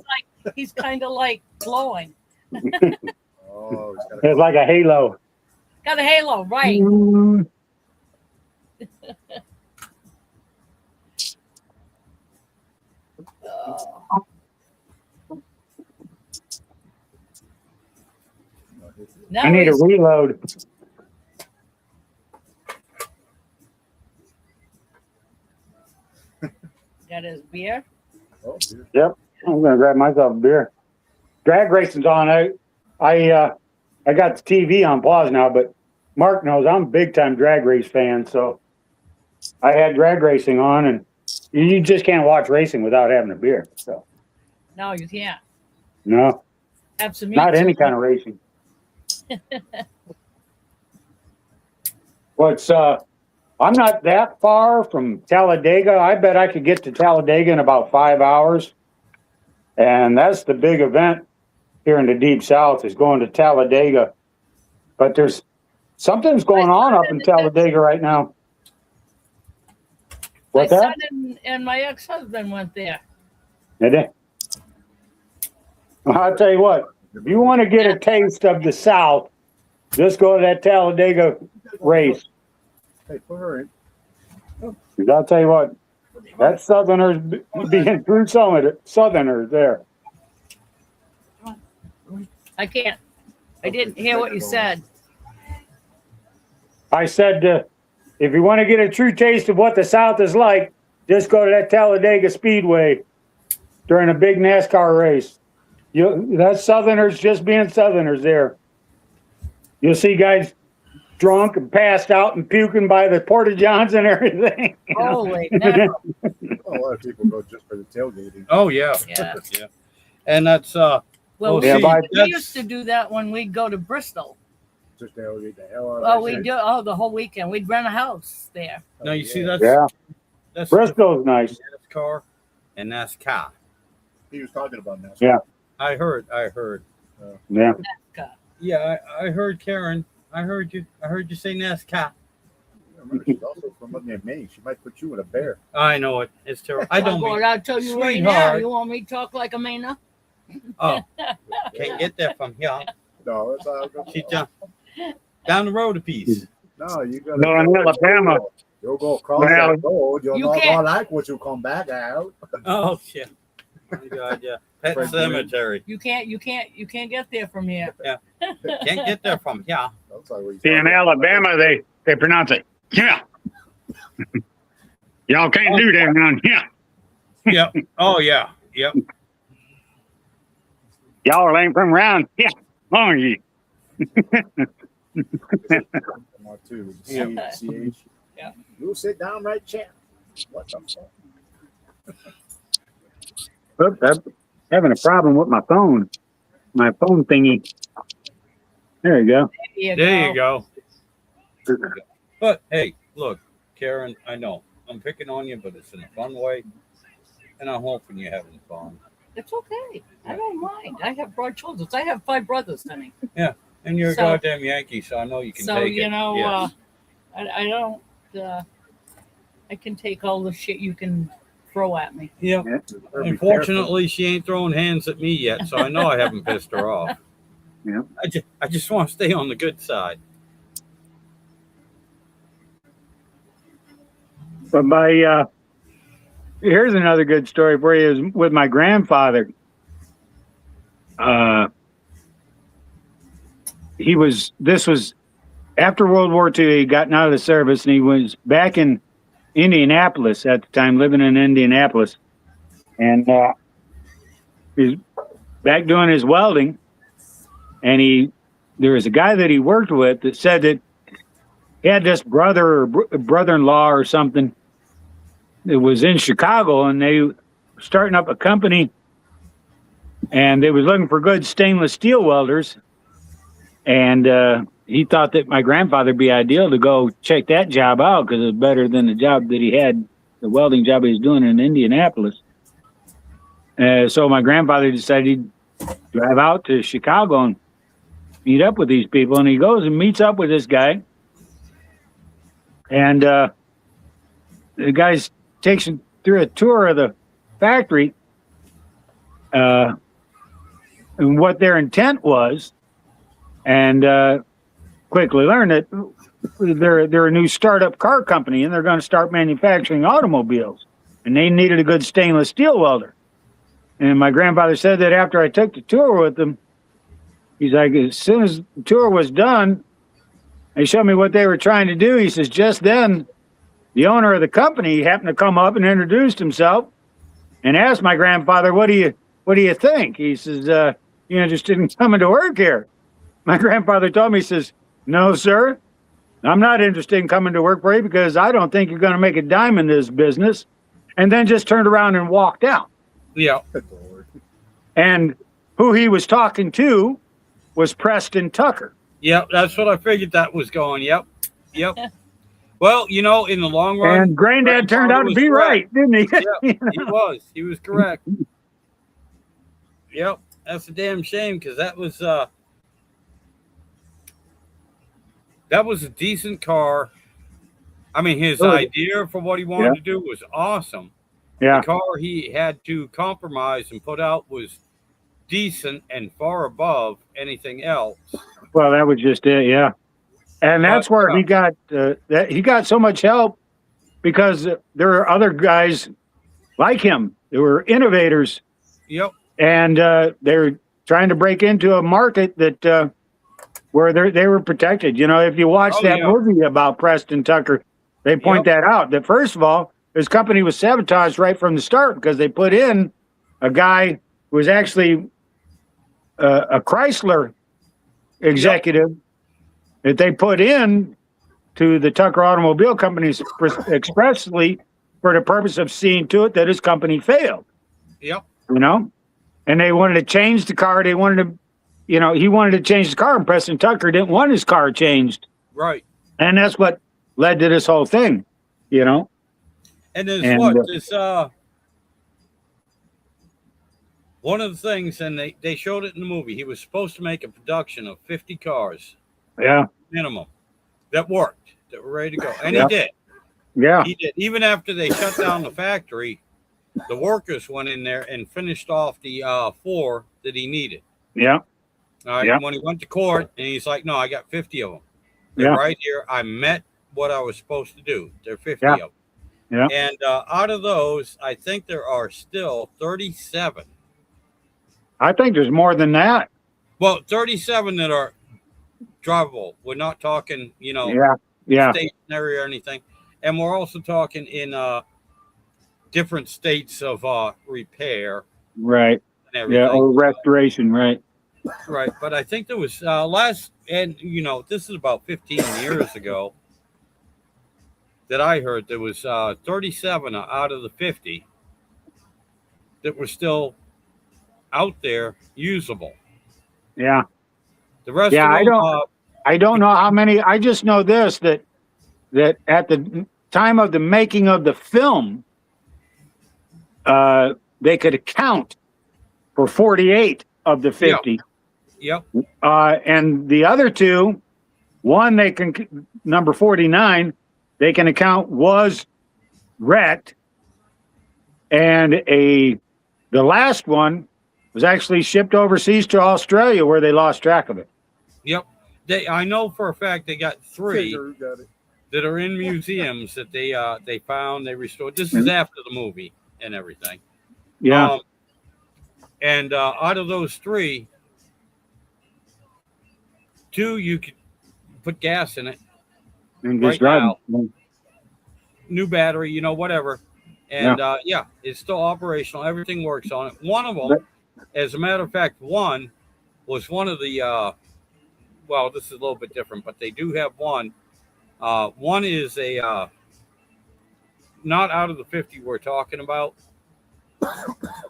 He's kind of like glowing. Oh, he's got It's like a halo. Got a halo, right? Mm. Oh. Now I need a he's- reload. got his beer. Oh, dude. I'm gonna grab myself a beer. Drag racing's on. I got the TV on pause now, but Mark knows I'm a big time drag race fan, so I had drag racing on, and you just can't watch racing without having a beer. So No, you can't. no, Have some meat. not any kind of racing. What's I'm not that far from Talladega. I bet I could get to Talladega in about 5 hours. And that's the big event here in the Deep South, is going to Talladega. But there's something's going on up in Talladega right now. My What's that? son and my ex-husband went there. Did they? I'll tell you what, if you want to get a taste of the South, just go to that Talladega race. Hey, put her in. 'Cause I'll tell you what, That's Southerners being true Southerners there. I can't. I didn't hear what you said. I said, if you want to get a true taste of what the South is like, just go to that Talladega Speedway during a big NASCAR race. That's Southerners just being Southerners there. You'll see guys drunk and passed out and puking by the porta johns and everything. Holy no. A lot of people go just for the tailgating. Oh yeah, Yeah. yeah. And that's Well, Well, Yeah, see, but we used to do that when we'd go to Bristol. Just tailgate the hell out of Oh, that we shit. do. The whole weekend. We'd rent a house there. no. You see, Yeah. that's Bristol's nice. NASCAR and NASCAR. He was talking about that. Yeah. I heard. Yeah. Yeah, I heard Karen. I heard you say NASCAR. Remember, she's also from up near Maine. She might put you in a bear. I know it. It's terrible. I don't. Well, Mean, I'll tell you right now. Sweetheart. You want me to talk like a Mainer? oh, can't get that from here. No, it's all good. She's down the road a piece. No, you got No, in Alabama. You'll go across Well, that road. You're you not can't- gonna like what you come back out. Oh shit! Oh, my God, yeah. Pet Frank cemetery. You can't get there from here. Can't get there from here. That's like what he's See, in talking about. Alabama, they pronounce it, yeah. Y'all can't do that around here. Yep. Oh yeah. Yep. Y'all ain't from around here, are you? Come on, too. CH. Yeah. You sit down right, champ. What the fuck? Oops, I'm having a problem with my phone. My phone thingy. There you go. There you go. But hey, look, Karen. I know I'm picking on you, but it's in a fun way, and I'm hoping you're having fun. It's okay. I don't mind. I have broad shoulders. I have 5 brothers, honey. And you're So- a goddamn Yankee, so I know you can So take it. you know, Yes. I don't. I can take all the shit you can throw at me. Yep. Better be careful. Unfortunately, she ain't throwing hands at me yet, so I know I haven't pissed her off. Yeah. I just want to stay on the good side. But here's another good story for you. Is with my grandfather. This was after World War II. He'd gotten out of the service and he was back in Indianapolis at the time, living in Indianapolis. And he's back doing his welding. And there was a guy that he worked with that said that he had this brother or brother-in-law or something that was in Chicago, and they were starting up a company, and they was looking for good stainless steel welders. And he thought that my grandfather would be ideal to go check that job out because it's better than the job that he had, the welding job he was doing in Indianapolis. So my grandfather decided he'd drive out to Chicago and meet up with these people. And he goes and meets up with this guy. And the guy takes him through a tour of the factory. And what their intent was, and quickly learned that they're a new startup car company and they're going to start manufacturing automobiles. And they needed a good stainless steel welder. And my grandfather said that after I took the tour with them, he's like, as soon as the tour was done, they showed me what they were trying to do. He says, just then, the owner of the company happened to come up and introduced himself and asked my grandfather, what do you think? He says, you interested in coming to work here? My grandfather told me, he says, no, sir, I'm not interested in coming to work for you because I don't think you're going to make a dime in this business. And then just turned around and walked out. Yeah. Good Lord. And who he was talking to was Preston Tucker. Yep. That's what I figured that was going. Yep. Yep. Well, in the long run, And Granddad turned out to be right, didn't he? he was correct. Yep. That's a damn shame because that was a decent car. I mean, his Really? idea for what he wanted to do was awesome. Yeah. The car he had to compromise and put out was decent and far above anything else. Well, that was just it, yeah. And that's where he got so much help because there are other guys like him. There were innovators, Yep. and they're trying to break into a market that where they were protected. You know, if you watch Oh, that yeah. movie about Preston Tucker, they point that out. That first of all, his company was sabotaged right from the start because they put in a guy who was actually a Chrysler executive that they put in to the Tucker Automobile Company expressly for the purpose of seeing to it that his company failed. Yep. You know, and they wanted to change the car. They wanted to, you know, he wanted to change the car, and Preston Tucker didn't want his car changed, Right. and that's what led to this whole thing. You know, And there's And, what? There's one of the things, and they showed it in the movie, he was supposed to make a production of 50 cars yeah, minimum that worked, that were ready to go. And Yeah. he did. yeah, He did. Even after they shut down the factory, the workers went in there and finished off the 4 that he needed. yeah, All right. Yeah. And when he went to court, and he's like, no, I got 50 of them. They're Yeah. right here. I met what I was supposed to do. There are 50 Yeah. of them. Yeah. And out of those, I think there are still 37. I think there's more than that. Well, 37 that are drivable. We're not talking, you know, Yeah, yeah, stationary or anything. And we're also talking in different states of repair right. and everything. Yeah, or restoration, right. Right. But I think there was and you know, this is about 15 years ago that I heard there was 37 out of the 50 that were still out there usable. Yeah. The rest Yeah, of I them, don't- I don't know how many. I just know this, that at the time of the making of the film, they could account for 48 of the 50. yep. And the other 2, one they can, number 49, they can account was wrecked, and the last one was actually shipped overseas to Australia, where they lost track of it. Yep. I know for a fact they got 3 Kangaroo got it. that are in museums that they found, they restored. This is after the movie and everything. Yeah, And out of those 3, 2 you could put gas in it, and just right drive now. them. new battery, you know, whatever. And it's still operational. Everything works on it. One of them, as a matter of fact, one was one of the. Well, this is a little bit different, but they do have one. One is a not out of the 50 we're talking about,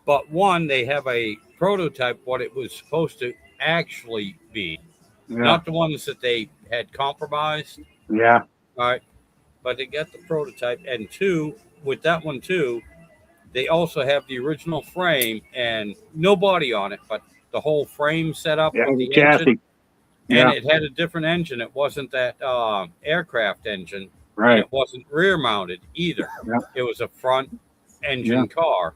but one they have a prototype what it was supposed to actually be, Yeah, not the ones that they had compromised. yeah, All right, but they got the prototype, and 2 with that one too. They also have the original frame and no body on it, but the whole frame set up yeah, with the the chassis. engine, Yeah, and it had a different engine. It wasn't that aircraft engine. And right. it wasn't rear mounted either. Yeah. It was a front engine car.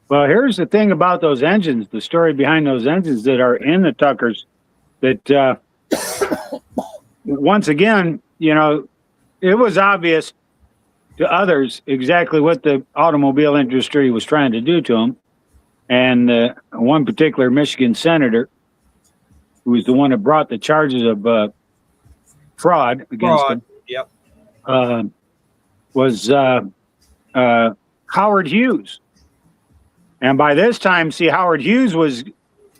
Well, here's the thing about those engines, the story behind those engines that are in the Tuckers, that once again, you know, it was obvious to others exactly what the automobile industry was trying to do to them. And one particular Michigan senator, who was the one that brought the charges of fraud against Fraud. him, Yep. was Howard Hughes. And by this time, see, Howard Hughes was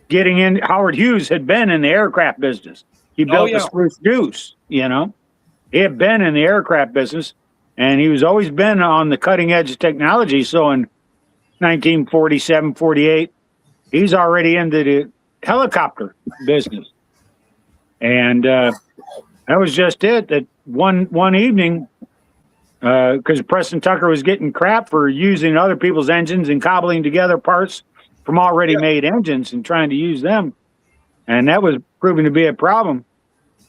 getting in. Howard Hughes had been in the aircraft business. He built the Spruce Goose, you know. He had been in the aircraft business, and he was always been on the cutting edge of technology. So in 1947, 48, he's already into the helicopter business. And that was just it, that one evening, because Preston Tucker was getting crap for using other people's engines and cobbling together parts from already made engines and trying to use them. And that was proving to be a problem.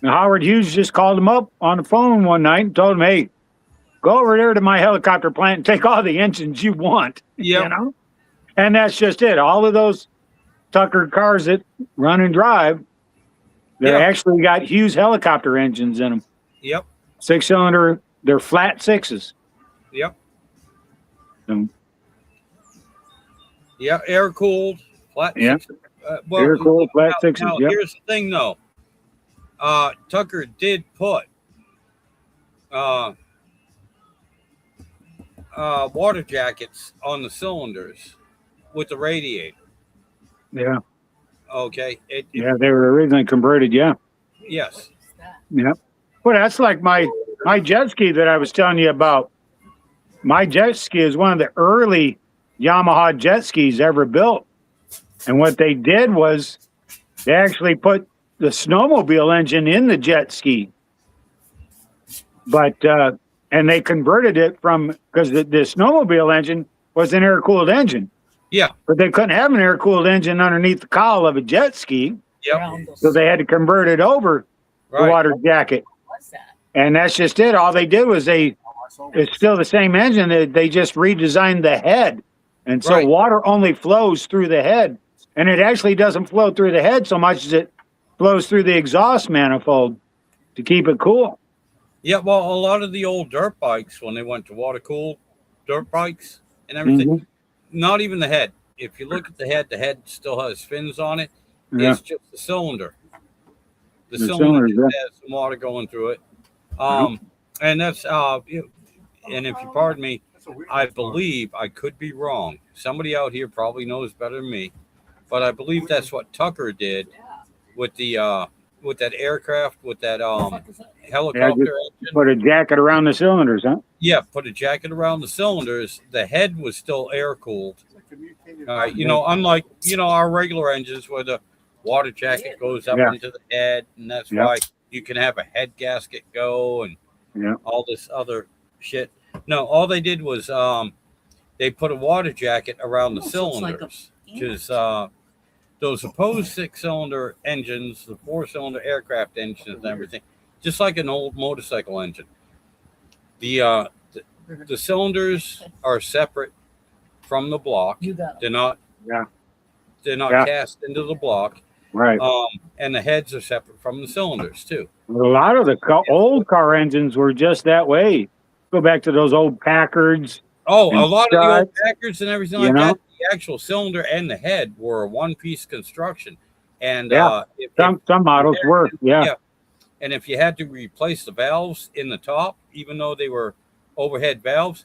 And Howard Hughes just called him up on the phone one night and told him, hey, go over there to my helicopter plant and take all the engines you want. Yep. You know? And that's just it. All of those Tucker cars that run and drive, they actually got Hughes helicopter engines in them. Yep. 6-cylinder, they're flat 6s. Yep. So, Yeah, air cooled, flat. Yeah. Well, air cooled flat sixes. now Yep. here's the thing, though. Tucker did put water jackets on the cylinders with the radiator. Yeah. Okay. Yeah. They were originally converted. Yeah. Yes. What's that? Yep. Well, that's like my jet ski that I was telling you about. My jet ski is one of the early Yamaha jet skis ever built. And what they did was they actually put the snowmobile engine in the jet ski. But, and they converted it from, because the snowmobile engine was an air cooled engine. Yeah. But they couldn't have an air cooled engine underneath the cowl of a jet ski. Yep. Around So they had to convert it over the Right. water jacket. What's that? And that's just it. All they did was it's still the same engine. They just redesigned the head. And so Right. water only flows through the head. And it actually doesn't flow through the head so much as it flows through the exhaust manifold to keep it cool. Yeah. Well, a lot of the old dirt bikes, when they went to water cooled dirt bikes and everything, Mhm. not even the head. If you look at the head still has fins on it. Yeah. It's just the cylinder. The The cylinder cylinder, just has some water going through it. And that's and if you pardon me, I believe, I could be wrong. Somebody out here probably knows better than me, but I believe that's what Tucker did with the with that aircraft, with that helicopter engine. Put a jacket around the cylinders, huh? Yeah, put a jacket around the cylinders. The head was still air cooled. You know, unlike our regular engines where the water jacket goes up Yeah. into the head, and that's Yeah. why you can have a head gasket go and Yeah. all this other shit. No, all they did was they put a water jacket around the Almost looks like a cylinders because those opposed 6-cylinder engines, the 4-cylinder aircraft engines, and everything, just like an old motorcycle engine. The cylinders are separate from the block. You got They're not. Yeah. They're not Yeah. cast into the block. Right. And the heads are separate from the cylinders too. A lot of the old car engines were just that way. Go back to those old Packards. Oh, And a lot of the old studs, Packards and everything you like know? that. The actual cylinder and the head were a one-piece construction. And Yeah. Some models were. Yeah. Yeah. And if you had to replace the valves in the top, even though they were overhead valves,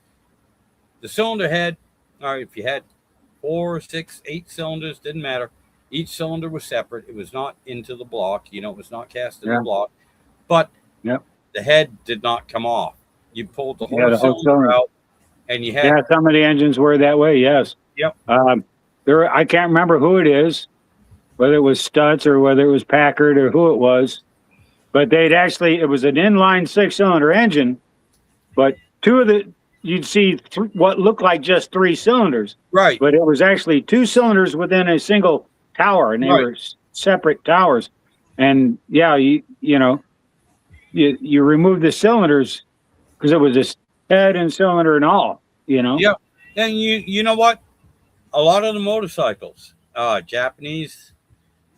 the cylinder head, or if you had 4, 6, 8 cylinders, didn't matter. Each cylinder was separate. It was not into the block. It was not cast in Yeah. the block. But Yep. the head did not come off. You pulled the whole, Yeah, the whole cylinder cylinder. out, and you had Yeah, some of the engines were that way. Yes. Yep. I can't remember who it is, whether it was Stutz or whether it was Packard or who it was, but it was an inline 6-cylinder engine, but you'd see what looked like just 3 cylinders, right. but it was actually 2 cylinders within a single tower, and they Right. were separate towers. And yeah, you remove the cylinders because it was a head and cylinder and all. Yeah. And you know what? A lot of the motorcycles, Japanese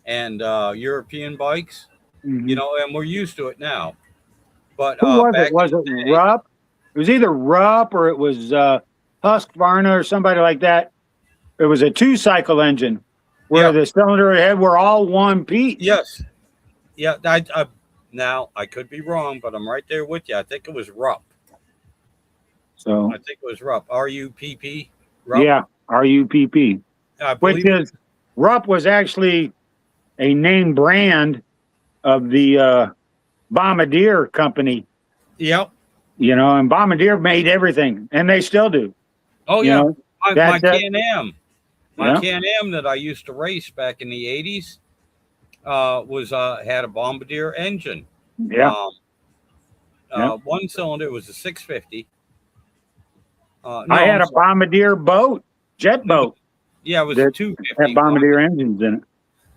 and European bikes, Mhm. and we're used to it now. But Who was back it? Was in it the day- Rupp? It was either Rupp or it was Husqvarna or somebody like that. It was a 2-cycle engine where Yeah. the cylinder and head were all one piece. Yes. Yeah. Now I could be wrong, but I'm right there with you. I think it was Rupp. So I think it was Rupp. RUPP. Rupp. yeah, RUPP, I which believe. is Rupp was actually a name brand of the Bombardier company. Yep. And Bombardier made everything, and they still do. Oh you yeah. know? My That's it. Can-Am. My Yeah. Can-Am that I used to race back in the 80s had a Bombardier engine. Yeah. Yeah. One cylinder was a 650. No, I had I'm a sorry. Bombardier jet boat Yeah, it was that a 250. had Bombardier engines in it.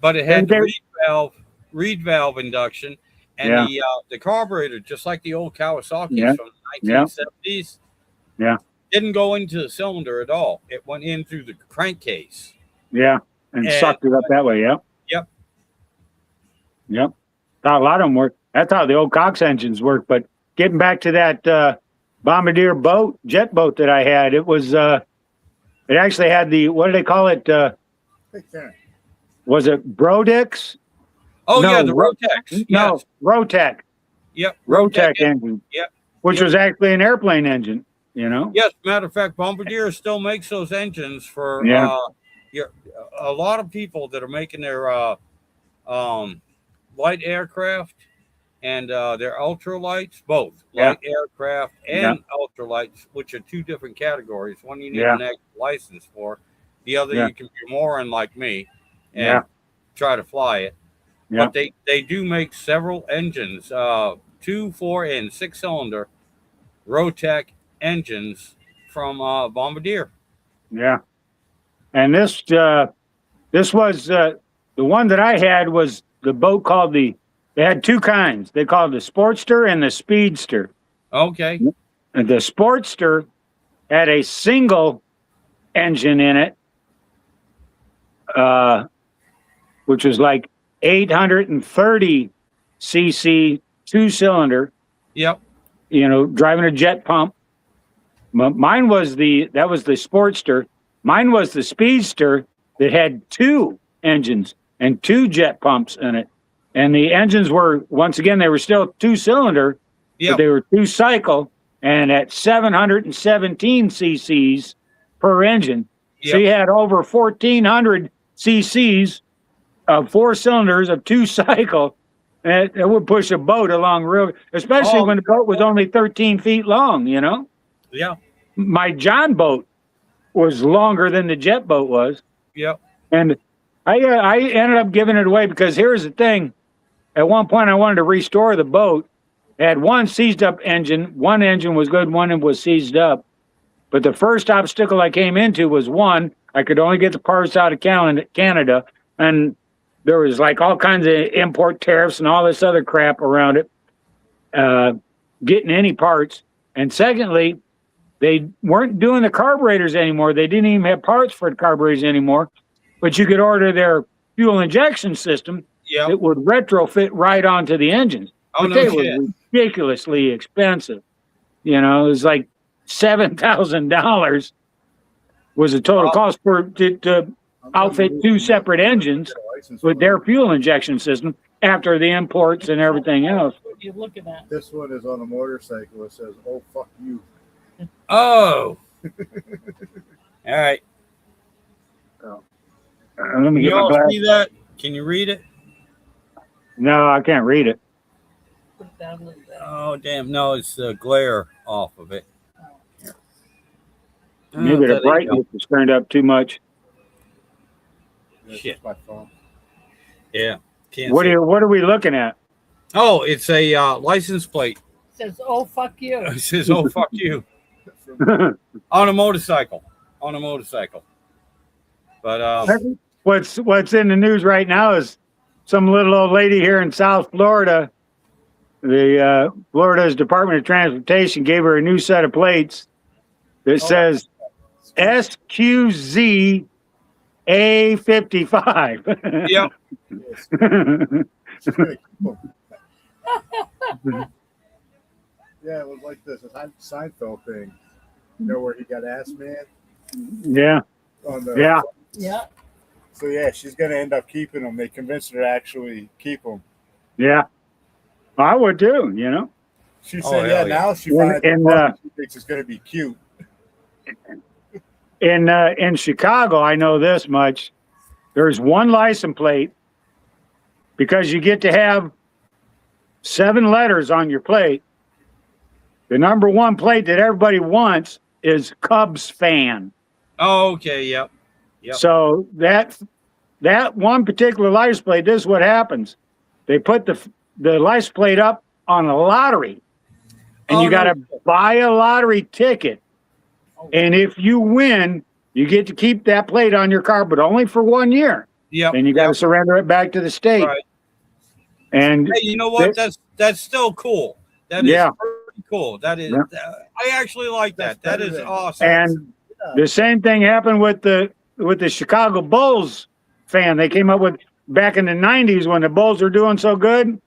But it had And the they- reed valve induction, and Yeah. the carburetor, just like the old Kawasaki's Yeah. from the 1970s. Yeah. Didn't go into the cylinder at all. It went in through the crankcase. Yeah, and And- sucked it up that way. Yep. Yep. Yep. Thought a lot of them work. That's how the old Cox engines work. But getting back to that Bombardier boat, jet boat that I had. It was, it actually had the, what do they call it? Take care. Was it Brodix? Oh No, yeah, the Rotex. No, Yes. Rotec. Yep. Rotec yeah. engine. Yep. Which Yep. was actually an airplane engine, you know? Yes, matter of fact, Bombardier still makes those engines for Yeah. a lot of people that are making their light aircraft and their ultralights, both Yeah. light aircraft and ultralights, which are two different categories. One you need Yeah. an extra license for, the other Yeah. you can be mooring like me and Yeah. try to fly it. Yeah. But they do make several engines, 2, 4, and 6-cylinder Rotec engines from Bombardier. Yeah. And this was, the one that I had was the boat called they had two kinds. They called the Sportster and the Speedster. Okay. And the Sportster had a single engine in it, which was like 830 cc 2-cylinder, Yep. driving a jet pump. Mine was that was the Sportster. Mine was the Speedster that had two engines and two jet pumps in it. And the engines were, once again, they were still 2-cylinder, but Yep. they were 2-cycle and at 717 cc's per engine. So Yep. you had over 1,400 cc's of 4 cylinders of 2-cycle. And it would push a boat along real, especially Oh. when the boat was only 13 feet long, Yeah. My John boat was longer than the jet boat was. Yep. And I ended up giving it away because here's the thing. At one point, I wanted to restore the boat. It had one seized up engine. One engine was good, one was seized up. But the first obstacle I came into was one, I could only get the parts out of Canada. And there was like all kinds of import tariffs and all this other crap around it, getting any parts. And secondly, they weren't doing the carburetors anymore. They didn't even have parts for the carburetors anymore. But you could order their fuel injection system. Yep. It would retrofit right onto the engines. Oh, But no they shit. were ridiculously expensive. It was like $7,000 was the total Wow. cost to outfit two separate engines with their fuel injection system after the imports and everything else. What you're looking at. This one is on a motorcycle. It says, "Oh fuck you." Oh. All right. Let me You get my all glass. see that? Can you read it? No, I can't read it. Put it down a little bit. Oh, damn. No, it's the glare off of it. Here. Oh, Maybe the there you go. brightness is turned up too much. This Shit. is my phone. Yeah. Can't What see. are we looking at? Oh, it's a license plate. Says, "Oh fuck you." It says, "Oh, fuck you." On a motorcycle. On a motorcycle. But What's in the news right now is some little old lady here in South Florida. The Florida's Department of Transportation gave her a new set of plates that says SQZ A55. yep. Yes. She's gonna keep 'em. Yeah, it was like this. The Seinfeld thing. Where he got ass man Yeah, on the. yeah. Yeah. So yeah, she's gonna end up keeping them. They convinced her to actually keep them. Yeah. I would too, She Oh, said, hell "Yeah, yeah. now she And- finds and, she thinks it's gonna be cute." In Chicago, I know this much. There's one license plate because you get to have 7 letters on your plate. The number one plate that everybody wants is Cubs fan. Oh, okay. Yep. Yep. So that one particular license plate, this is what happens. They put the license plate up on a lottery, and Oh, you got to no. buy a lottery ticket. And if you win, you get to keep that plate on your car, but only for 1 year. Yep. And you got to yep. surrender it back to the state. Right. And Hey, you know what? That's still cool. That is Yeah. pretty cool. That is. Yeah. I actually like that. That's That is better than- awesome. and Yeah. the same thing happened with the Chicago Bulls fan. They came up with back in the 90s when the Bulls were doing so good,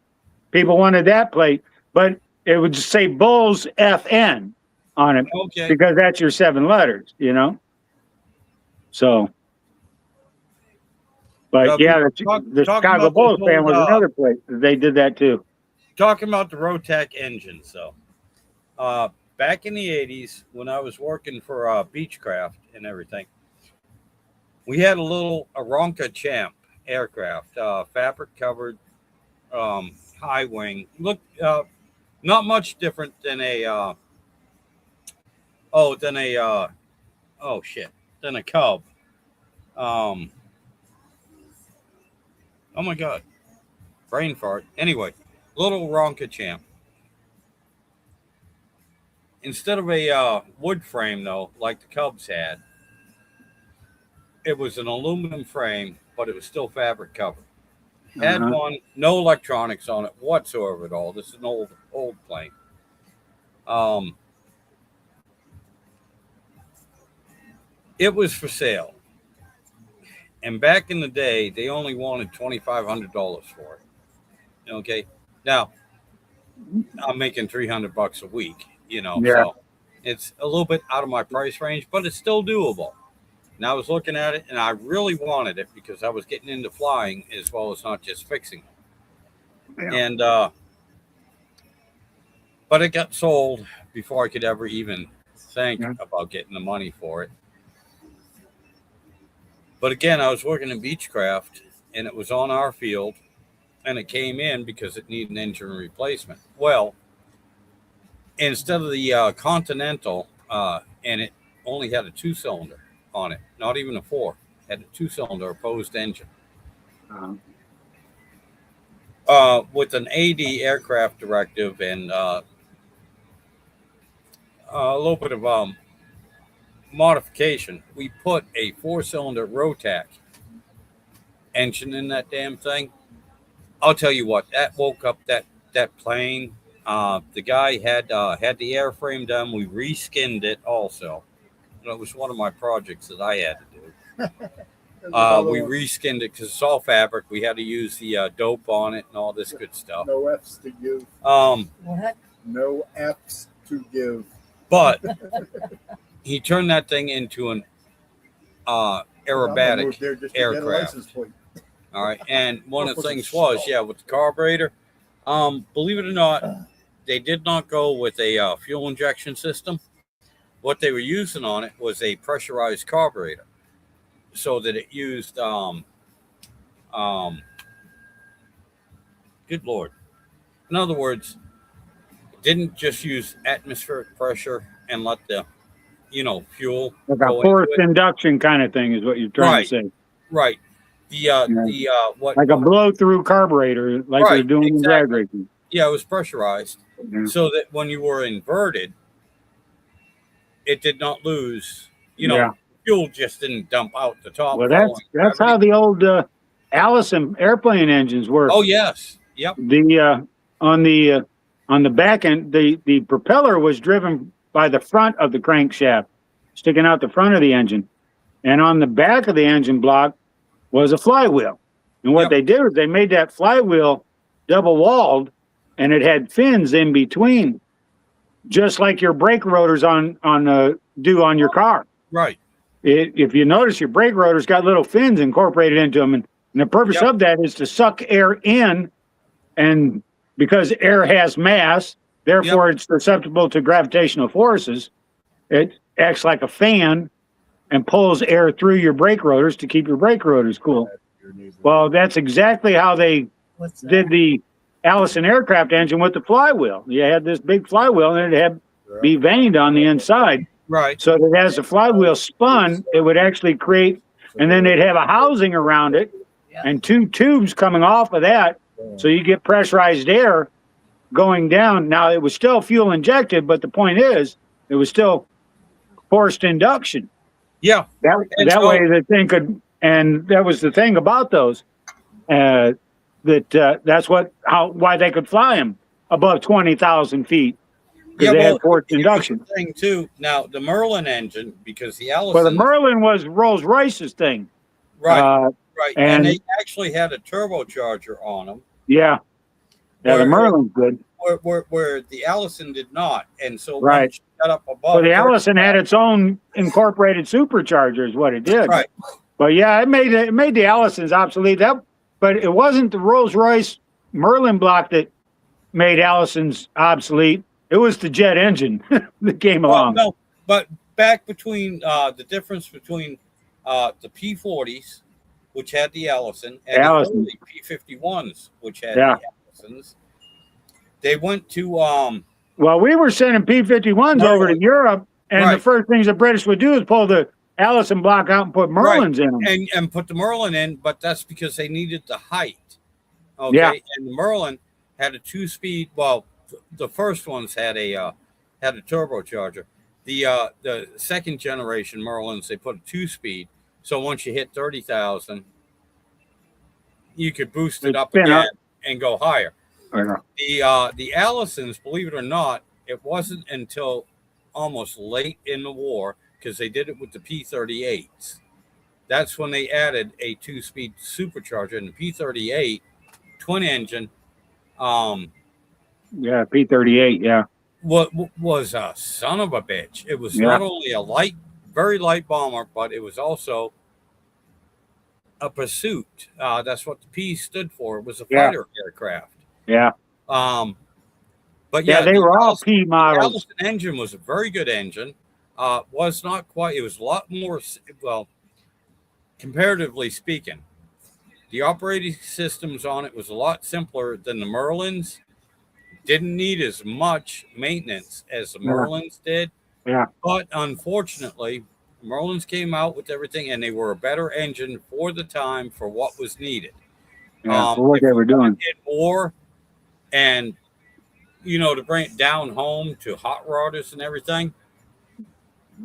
people wanted that plate, but it would just say Bulls FN. on it Okay. because that's your 7 letters, you know? So, but Yeah, yeah, we- the, talk- the talking Chicago about those Bulls fan old, was another place that they did that too. Talking about the Rotac engines, though. Back in the 80s, when I was working for Beechcraft and everything, we had a little Aronca Champ aircraft, fabric covered, high wing. Look, not much different than a than a Cub. Oh my God, brain fart. Anyway, little Aronca Champ. Instead of a wood frame, though, like the Cubs had, it was an aluminum frame, but it was still fabric covered. Had Uh-huh. one, no electronics on it whatsoever at all. This is an old plane. It was for sale, and back in the day, they only wanted $2,500 for it. Okay, now I'm making $300 a week. Yeah. So it's a little bit out of my price range, but it's still doable. And I was looking at it, and I really wanted it because I was getting into flying as well as not just fixing it. Yeah. And but it got sold before I could ever even think Yeah. about getting the money for it. But again, I was working in Beechcraft, and it was on our field, and it came in because it needed an engine replacement. Well, instead of the Continental, and it only had a 2-cylinder on it, not even a 4, had a 2-cylinder opposed engine. With an AD aircraft directive and a little bit of modification, we put a 4-cylinder Rotac engine in that damn thing. I'll tell you what, that woke up that plane. The guy had the airframe done. We reskinned it also. It was one of my projects that I had to do. We reskinned it because it's all fabric. We had to use the dope on it and all this good stuff. No F's to give. What? No F's to give. But he turned that thing into an I'm gonna move aerobatic there just to get a aircraft. license plate. All right, and one of the Was it things was, small? with the carburetor. Believe it or not, they did not go with a fuel injection system. What they were using on it was a pressurized carburetor, so that it used good Lord. In other words, it didn't just use atmospheric pressure and let the fuel Like a go into forced it. induction kind of thing is what you're trying Right. to say. Right. What Like a blow through carburetor, like they're Right, doing in drag exactly. racing. Yeah, it was pressurized, Yeah. so that when you were inverted, it did not lose. Yeah. Fuel just didn't dump out the top. Well, following that's how gravity. the old Allison airplane engines work. Oh yes, yep. The on the back end, the propeller was driven by the front of the crankshaft, sticking out the front of the engine, and on the back of the engine block was a flywheel. And what Yep. they did was they made that flywheel double walled, and it had fins in between, just like your brake rotors do on your car. Right. If you notice, your brake rotor's got little fins incorporated into them, and the purpose Yep. of that is to suck air in, and because air has mass, therefore it's susceptible to gravitational forces. It acts like a fan and pulls air through your brake rotors to keep your brake rotors cool. Your neighbor. Well, that's exactly how they What's that? did the Allison aircraft engine with the flywheel. You had this big flywheel, and it had be vaned on the inside. Right. So that as the flywheel spun, it would actually create, and then they'd have a housing around it Yeah. and 2 tubes coming off of that. So you get pressurized air going down. Now it was still fuel injected, but the point is it was still forced induction. Yeah. That And that so- way the thing could, and that was the thing about those, that's why they could fly them above 20,000 feet. Because they had forced here's induction. the thing too. Now the Merlin engine, because the Allison, Well, the Merlin was Rolls Royce's thing. right, right, and and- they actually had a turbocharger on them, Yeah. Yeah, the Where- Merlin's good. where the Allison did not, and so Right. when she got up above. Well, the 30. Allison had its own incorporated supercharger, is what it did. Right. But yeah, it made the Allisons obsolete. But it wasn't the Rolls Royce Merlin block that made Allisons obsolete. It was the jet engine that came Well, along. no, but back between the difference between the P40s, which had the Allison, and Allison. the P51s, which had Yeah. the Allisons, they went to Well, we were sending P51s over to Merlin. Europe, and the Right. first things the British would do is pull the Allison block out and put Merlins in them. and put the Merlin in, but that's because they needed the height. Okay, Yeah. and the Merlin had a 2-speed. Well, the first ones had a turbocharger. The second generation Merlins, they put a 2-speed. So once you hit 30,000, you could boost it It'd up spin again up. and go higher. Yeah. The Allisons, believe it or not, it wasn't until almost late in the war, because they did it with the P38s. That's when they added a 2-speed supercharger in the P38 twin engine. Yeah, P38, yeah. What was a son of a bitch. It was Yeah. not only a very light bomber, but it was also a pursuit. That's what the P stood for. It was a Yeah. fighter aircraft. Yeah. But Yeah, they the were all Allison- P The models. Allison engine was a very good engine. Was not quite. It was a lot more. Well, comparatively speaking, the operating systems on it was a lot simpler than the Merlins. Didn't need as much maintenance as the Yeah. Merlins did. Yeah. But unfortunately, Merlins came out with everything, and they were a better engine for the time for what was needed. Yeah, for what if they we were doing. did more, and to bring it down home to hot rodders and everything,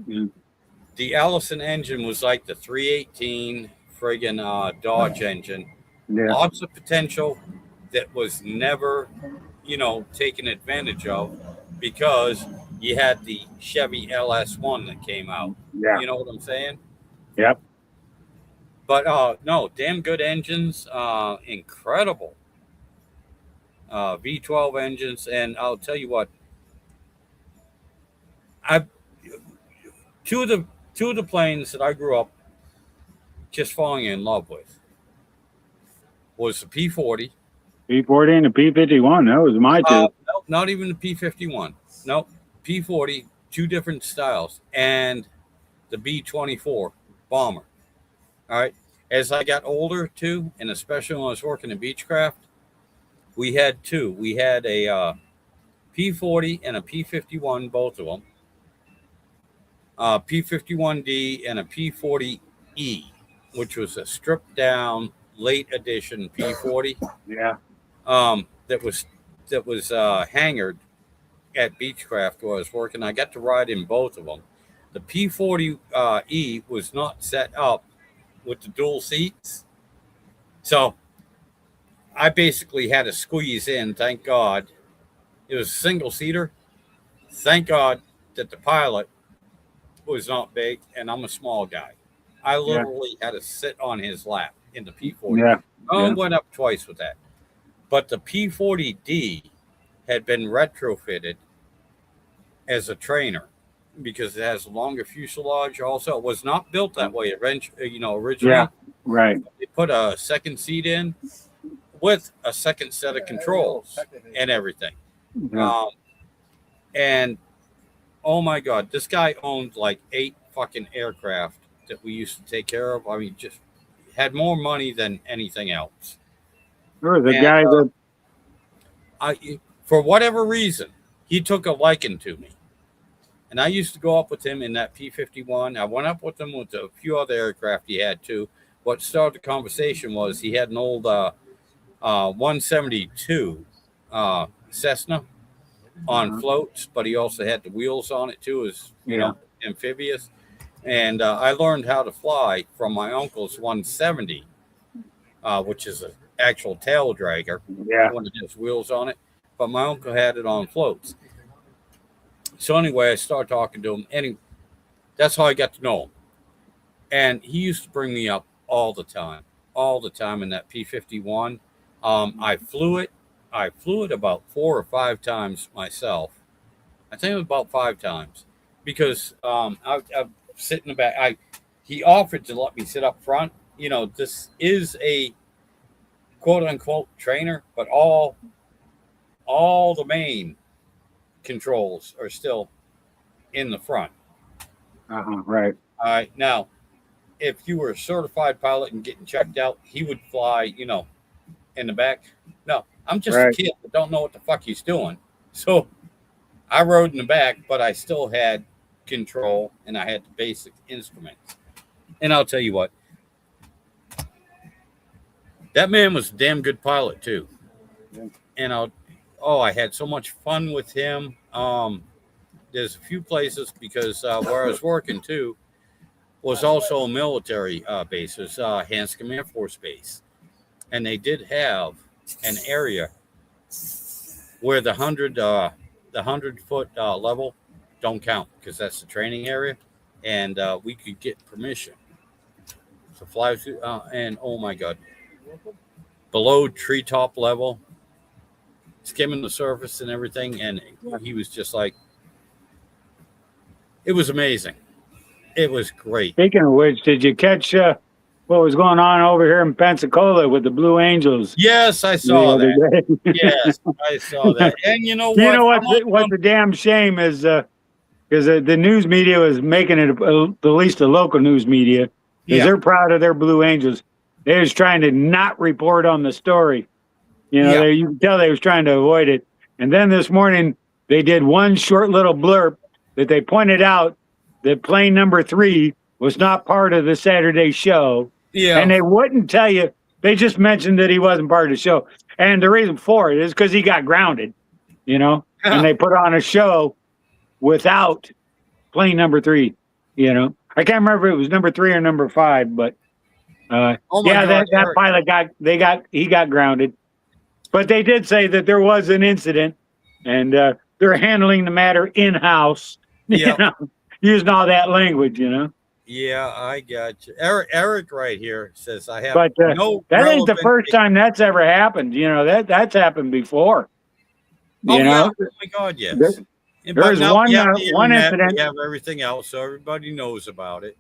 Mm. the Allison engine was like the 318 friggin' Dodge engine. Yeah. Lots of potential that was never, taken advantage of, because you had the Chevy LS1 that came out. Yeah. You know what I'm saying? Yep. But no, damn good engines, incredible V12 engines, and I'll tell you what, two of the planes that I grew up just falling in love with was the P40. P40 and the P51, that was my two. No, not even the P51. No, P40, two different styles, and the B-24 bomber. All right. As I got older too, and especially when I was working in Beechcraft, we had two. We had a P40 and a P51, both of them. P51D and a P40E, which was a stripped down late edition P40. Yeah. That was hangared at Beechcraft where I was working. I got to ride in both of them. The P40E was not set up with the dual seats, so I basically had to squeeze in. Thank God it was a single seater. Thank God that the pilot was not big, and I'm a small guy. I literally had to sit on his lap in the P40. Yeah. I Yeah. went up twice with that. But the P40D had been retrofitted as a trainer because it has a longer fuselage. Also, it was not built that way originally. Yeah. Right. They put a second seat in with a second set of controls and everything. Yeah. And oh my God, this guy owned like 8 fucking aircraft that we used to take care of. I mean, just had more money than anything else. Sure, the And, guy that For whatever reason, he took a liking to me. And I used to go up with him in that P51. I went up with him with a few other aircraft he had too. What started the conversation was he had an old 172 Cessna on floats, but he also had the wheels on it too, as amphibious. And I learned how to fly from my uncle's 170, which is an actual tail dragger. Yeah. One that has wheels on it. But my uncle had it on floats. So anyway, I started talking to him. And that's how I got to know him. And he used to bring me up all the time in that P51. I flew it about 4 or 5 times myself. I think it was about 5 times because I sit in the back. He offered to let me sit up front. You know, this is a quote unquote trainer, but all the main controls are still in the front. Right. All right. Now, if you were a certified pilot and getting checked out, he would fly, you know, in the back. No, I'm just Right. a kid that don't know what the fuck he's doing. So I rode in the back, but I still had control and I had the basic instruments. And I'll tell you what, that man was a damn good pilot too. Yeah. And I had so much fun with him. There's a few places because where I was working too was also a military base. It was Hanscom Air Force Base. And they did have an area where the 100-foot level don't count because that's the training area. And we could get permission to fly through. And oh my God, below treetop level, skimming the surface and everything. And he was just like, it was amazing. It was great. Speaking of which, did you catch what was going on over here in Pensacola with the Blue Angels? Yes, I the saw other that. day? Yes, I saw that. And you know what? You know what the damn shame is, because the news media was making it, at least the local news media, because they're proud of their Blue Angels. They was trying to not report on the story. You know, you can tell they was trying to avoid it. And then this morning, they did one short little blurb that they pointed out that plane number 3 was not part of the Saturday show. Yeah. And they wouldn't tell you. They just mentioned that he wasn't part of the show. And the reason for it is because he got grounded, you know, and they put on a show without plane number 3, you know. I can't remember if it was number 3 or number 5, but God, that pilot he got grounded. But they did say that there was an incident and they're handling the matter in-house, you know, using all that language, you know. Yeah, I got you. Eric right here says I have But no that ain't the relevant- first time that's ever happened. You know, that's happened before. Oh, You yeah. know, Oh my God, yes. There- But there's now one, we have the one internet, incident. We have everything else, so everybody knows about it.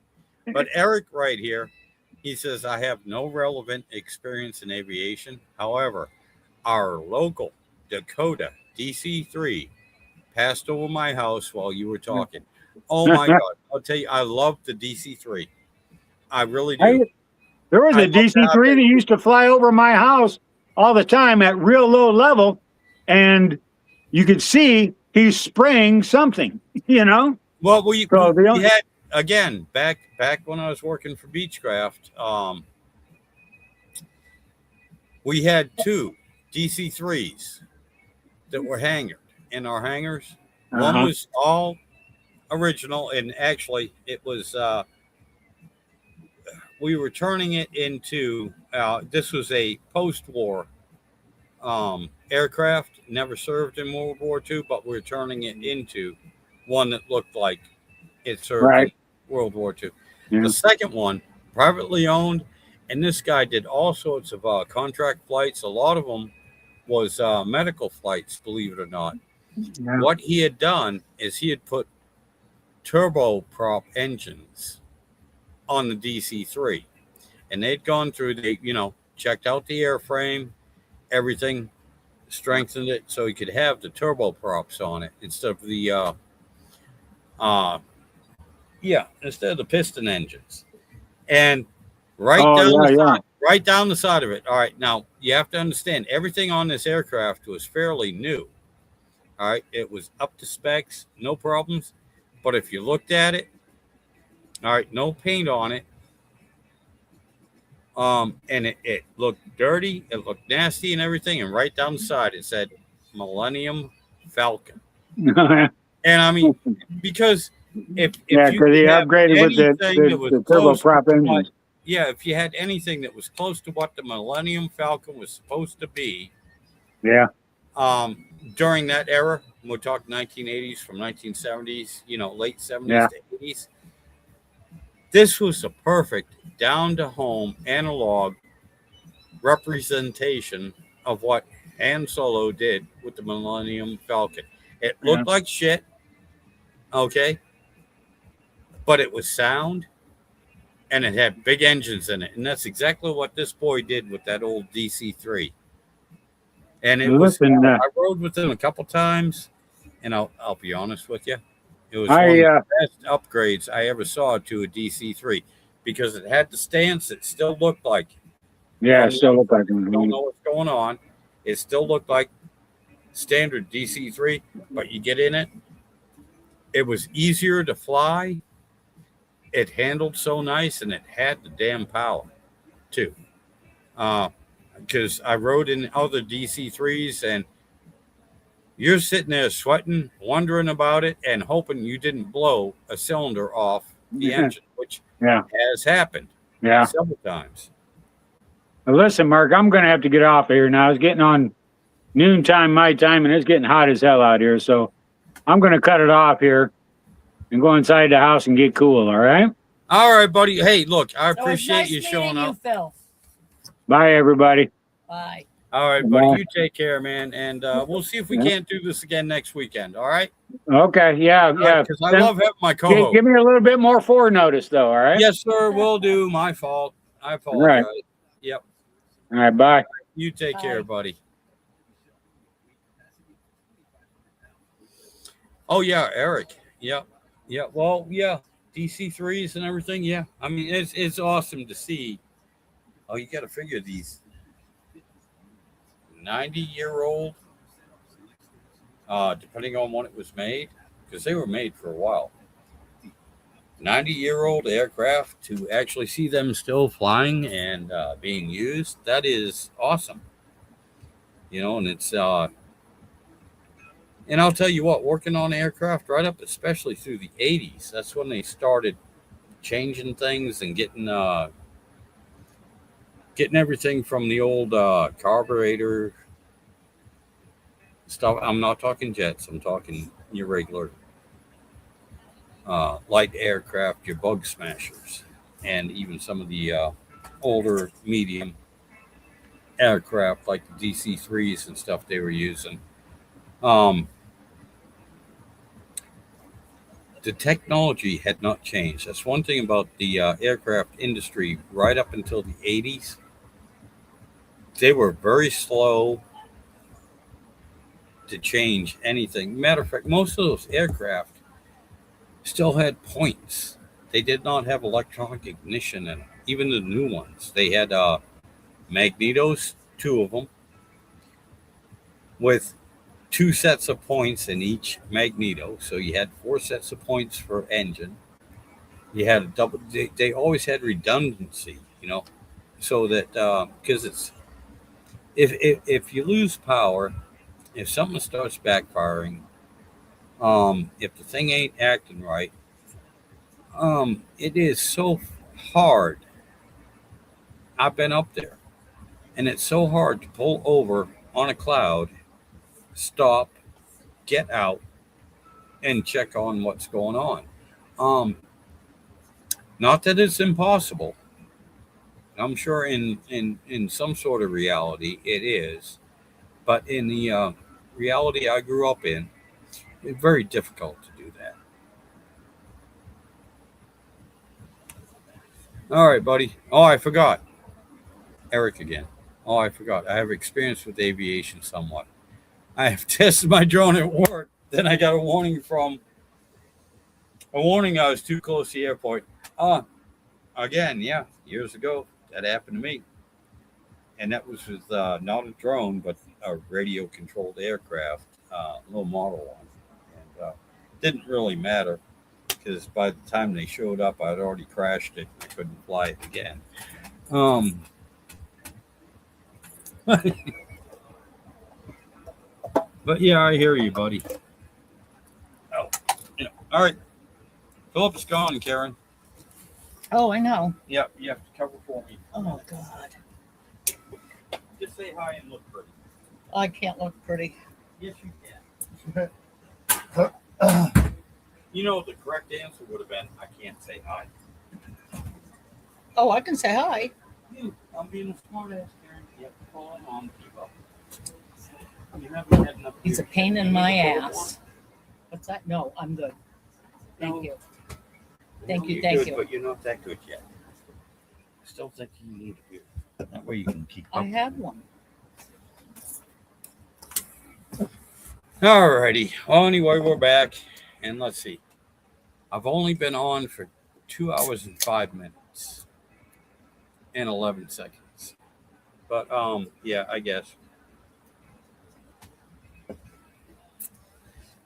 But Eric right here, he says, I have no relevant experience in aviation. However, our local Dakota DC-3 passed over my house while you were talking. Oh my God. I'll tell you, I love the DC-3. I really do. There was I a love that DC-3 that used to fly over my house all the time at real low level, and you could see he's spraying something, you know? Well, we So had, again, back when I was working for Beechcraft, we had 2 DC-3s that were hangared in our hangars. One was all original, and actually it was we were turning it into this was a post-war aircraft, never served in World War II, but we're turning it into one that looked like it served in World War II. Yeah. The second one, privately owned, and this guy did all sorts of contract flights. A lot of them was medical flights, believe it or not. Yeah. What he had done is he had put turboprop engines on the DC-3, and they'd gone through, they, you know, checked out the airframe, everything, strengthened it so he could have the turboprops on it instead of the instead of the piston engines. And right down the side of it. All right, now you have to understand everything on this aircraft was fairly new. All right, it was up to specs, no problems. But if you looked at it, all right, no paint on it. And it looked dirty, it looked nasty and everything. And right down the side, it said Millennium Falcon. And I mean, because if because you he have upgraded with anything that was the close to turboprop engines. yeah, if you had anything that was close to what the Millennium Falcon was supposed to be, Yeah. during that era, we're talking 1980s from 1970s, you know, late 70s Yeah. to 80s. This was a perfect down-to-home analog representation of what Han Solo did with the Millennium Falcon. It looked like shit. Okay. But it was sound and it had big engines in it. And that's exactly what this boy did with that old DC3. And it was, Listen, I rode with him a couple times, and I'll be honest with you. It was one I of the best upgrades I ever saw to a DC3 because it had the stance. It still looked like, yeah, from still the look like outside, you don't know what's going on. It still looked like standard DC3, but you get in it. It was easier to fly. It handled so nice, and it had the damn power too. Because I rode in other DC3s, and you're sitting there sweating, wondering about it, and hoping you didn't blow a cylinder off the engine, which yeah, has happened yeah. several times. Well, listen, Mark, I'm going to have to get off here now. It's getting on noontime my time, and it's getting hot as hell out here. So I'm going to cut it off here and go inside the house and get cool. All right. All right, buddy. Hey, look, I So it's appreciate nice you meeting showing you, up. Phil. Bye, everybody. Bye. All right, buddy. Bye. You take care, man. And we'll see if we Yeah. can't do this again next weekend. All right? Okay. Yeah. Yeah. Because I love having my co host. Give me a little bit more forenotice, though. All right. Yes, sir. Will do. My fault. I apologize. Right. Yep. All right. Bye. You take care, Bye. buddy. Oh, yeah, Eric. Yep. Yeah. Well, yeah. DC3s and everything. Yeah. I mean, it's awesome to see. Oh, you got to figure these 90-year-old, depending on when it was made, because they were made for a while. 90-year-old aircraft, to actually see them still flying and being used, that is awesome. You know, and it's and I'll tell you what, working on aircraft right up, especially through the 80s, that's when they started changing things and getting everything from the old carburetor stuff. I'm not talking jets. I'm talking your regular light aircraft, your bug smashers, and even some of the older medium aircraft like the DC3s and stuff they were using. The technology had not changed. That's one thing about the aircraft industry right up until the 80s. They were very slow to change anything. Matter of fact, most of those aircraft still had points. They did not have electronic ignition in them. Even the new ones. They had magnetos, 2 of them, with 2 sets of points in each magneto. So you had 4 sets of points for engine. You had a double. They always had redundancy, you know, so that because it's if you lose power, if something starts backfiring, if the thing ain't acting right, it is so hard. I've been up there, and it's so hard to pull over on a cloud, stop, get out, and check on what's going on. Not that it's impossible. I'm sure in some sort of reality it is, but in the reality I grew up in, it's very difficult to do that. All right, buddy. Oh, I forgot. Eric again. Oh, I forgot. I have experience with aviation somewhat. I have tested my drone at work. Then I got a warning I was too close to the airport. Again, yeah, years ago, that happened to me. And that was with not a drone, but a radio-controlled aircraft, low model one. And didn't really matter because by the time they showed up, I'd already crashed it. I couldn't fly it again. But yeah, I hear you, buddy. Oh, yeah. All right. Philip's gone, Karen. Oh, I know. Yep, you have to cover for me. Oh, God. Just say hi and look pretty. I can't look pretty. Yes, you can. You know, the correct answer would have been, I can't say hi. Oh, I can say hi. I'm being a smart ass, Karen. You have to follow along, keep up. You haven't had enough He's a years. pain in You my need to follow ass. What's that? No, I'm good. Thank you. I Thank know you, you're thank good, you. But you're not that good yet. Still think you need a beer. That way you can keep I up. had one. Alrighty. Well, anyway, we're back. And let's see. I've only been on for 2 hours and 5 minutes and 11 seconds. But yeah, I guess.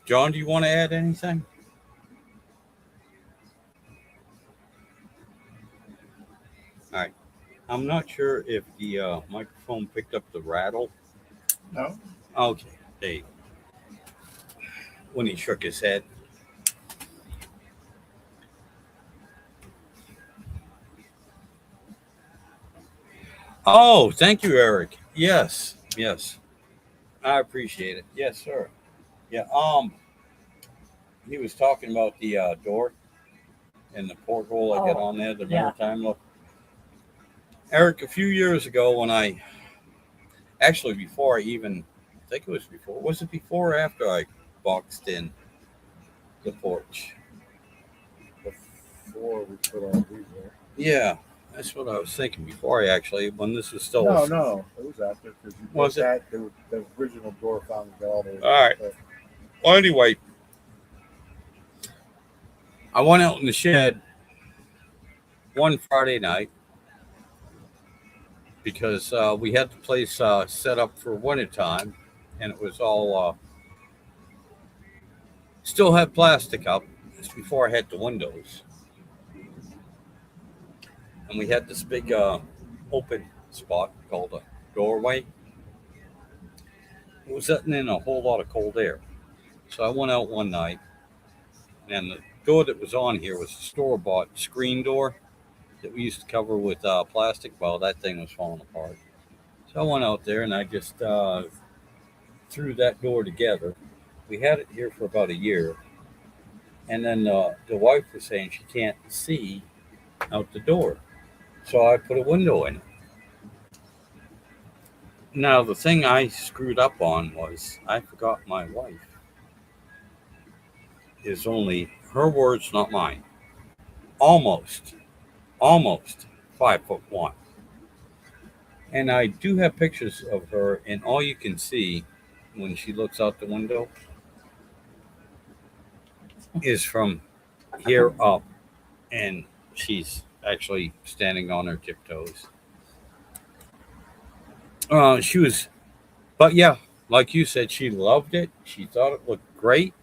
John, do you want to add anything? All right. I'm not sure if the microphone picked up the rattle. No. Okay. There you go. When he shook his head. Oh, thank you, Eric. Yes, yes. I appreciate it. Yes, sir. Yeah. He was talking about the door and the porthole I got Oh, on there, the yeah. maritime look. Eric, a few years ago when before I even, I think it was before, was it before or after I boxed in the porch? Before we put all these there. Yeah, that's what I was thinking before when this was still. No, it was after because you Was put that the original door finally got all the. All right. Well, anyway, I went out in the shed one Friday night because we had the place set up for winter time, and it was all still had plastic up. It's before I had the windows, and we had this big open spot called a doorway. It was letting in a whole lot of cold air, so I went out one night, and the door that was on here was a store-bought screen door that we used to cover with plastic. Well, that thing was falling apart. So I went out there and I just threw that door together. We had it here for about a year. And then the wife was saying she can't see out the door. So I put a window in it. Now, the thing I screwed up on was I forgot my wife is only, her words, not mine, almost 5'1". And I do have pictures of her, and all you can see when she looks out the window is from here up, and she's actually standing on her tiptoes. She was, but yeah, like you said, she loved it. She thought it looked great.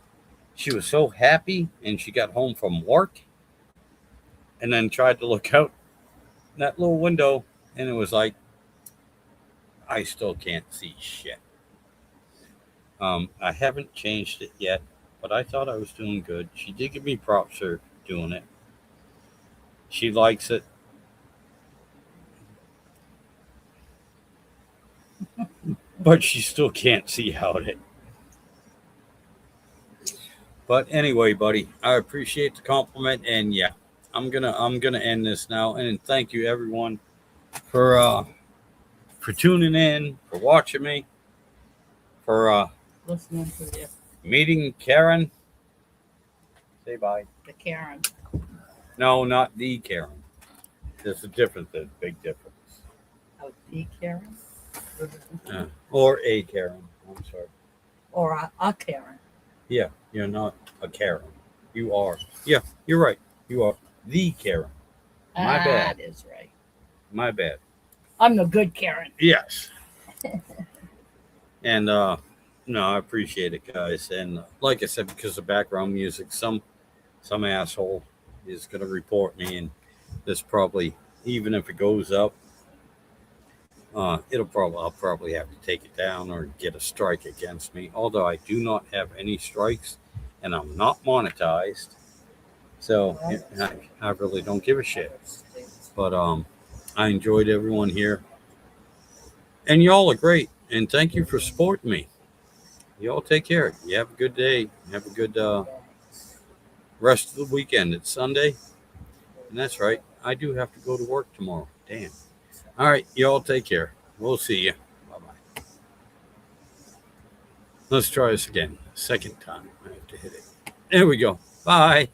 She was so happy, and she got home from work and then tried to look out that little window, and it was like, I still can't see shit. I haven't changed it yet, but I thought I was doing good. She did give me props for doing it. She likes it. But she still can't see out it. But anyway, buddy, I appreciate the compliment, and yeah, I'm gonna end this now. And thank you everyone for tuning in, for watching me, for Listening to this, meeting Karen. Say bye. the Karen. No, not the Karen. There's a difference, a big difference. Oh, the Karen? Or a Karen. I'm sorry. Or a Karen. Yeah, you're not a Karen. You are. Yeah, you're right. You are the Karen. My bad. That is right. My bad. I'm the good Karen. Yes. And no, I appreciate it, guys. And like I said, because of background music, some asshole is gonna report me, and this probably, even if it goes up, I'll probably have to take it down or get a strike against me. Although I do not have any strikes, and I'm not monetized, so I really don't give a shit. But I enjoyed everyone here, and y'all are great. And thank you for supporting me. Y'all take care. You have a good day. Have a good rest of the weekend. It's Sunday, and that's right. I do have to go to work tomorrow. Damn. All right, y'all take care. We'll see you. Bye-bye. Let's try this again. Second time. I have to hit it. There we go. Bye.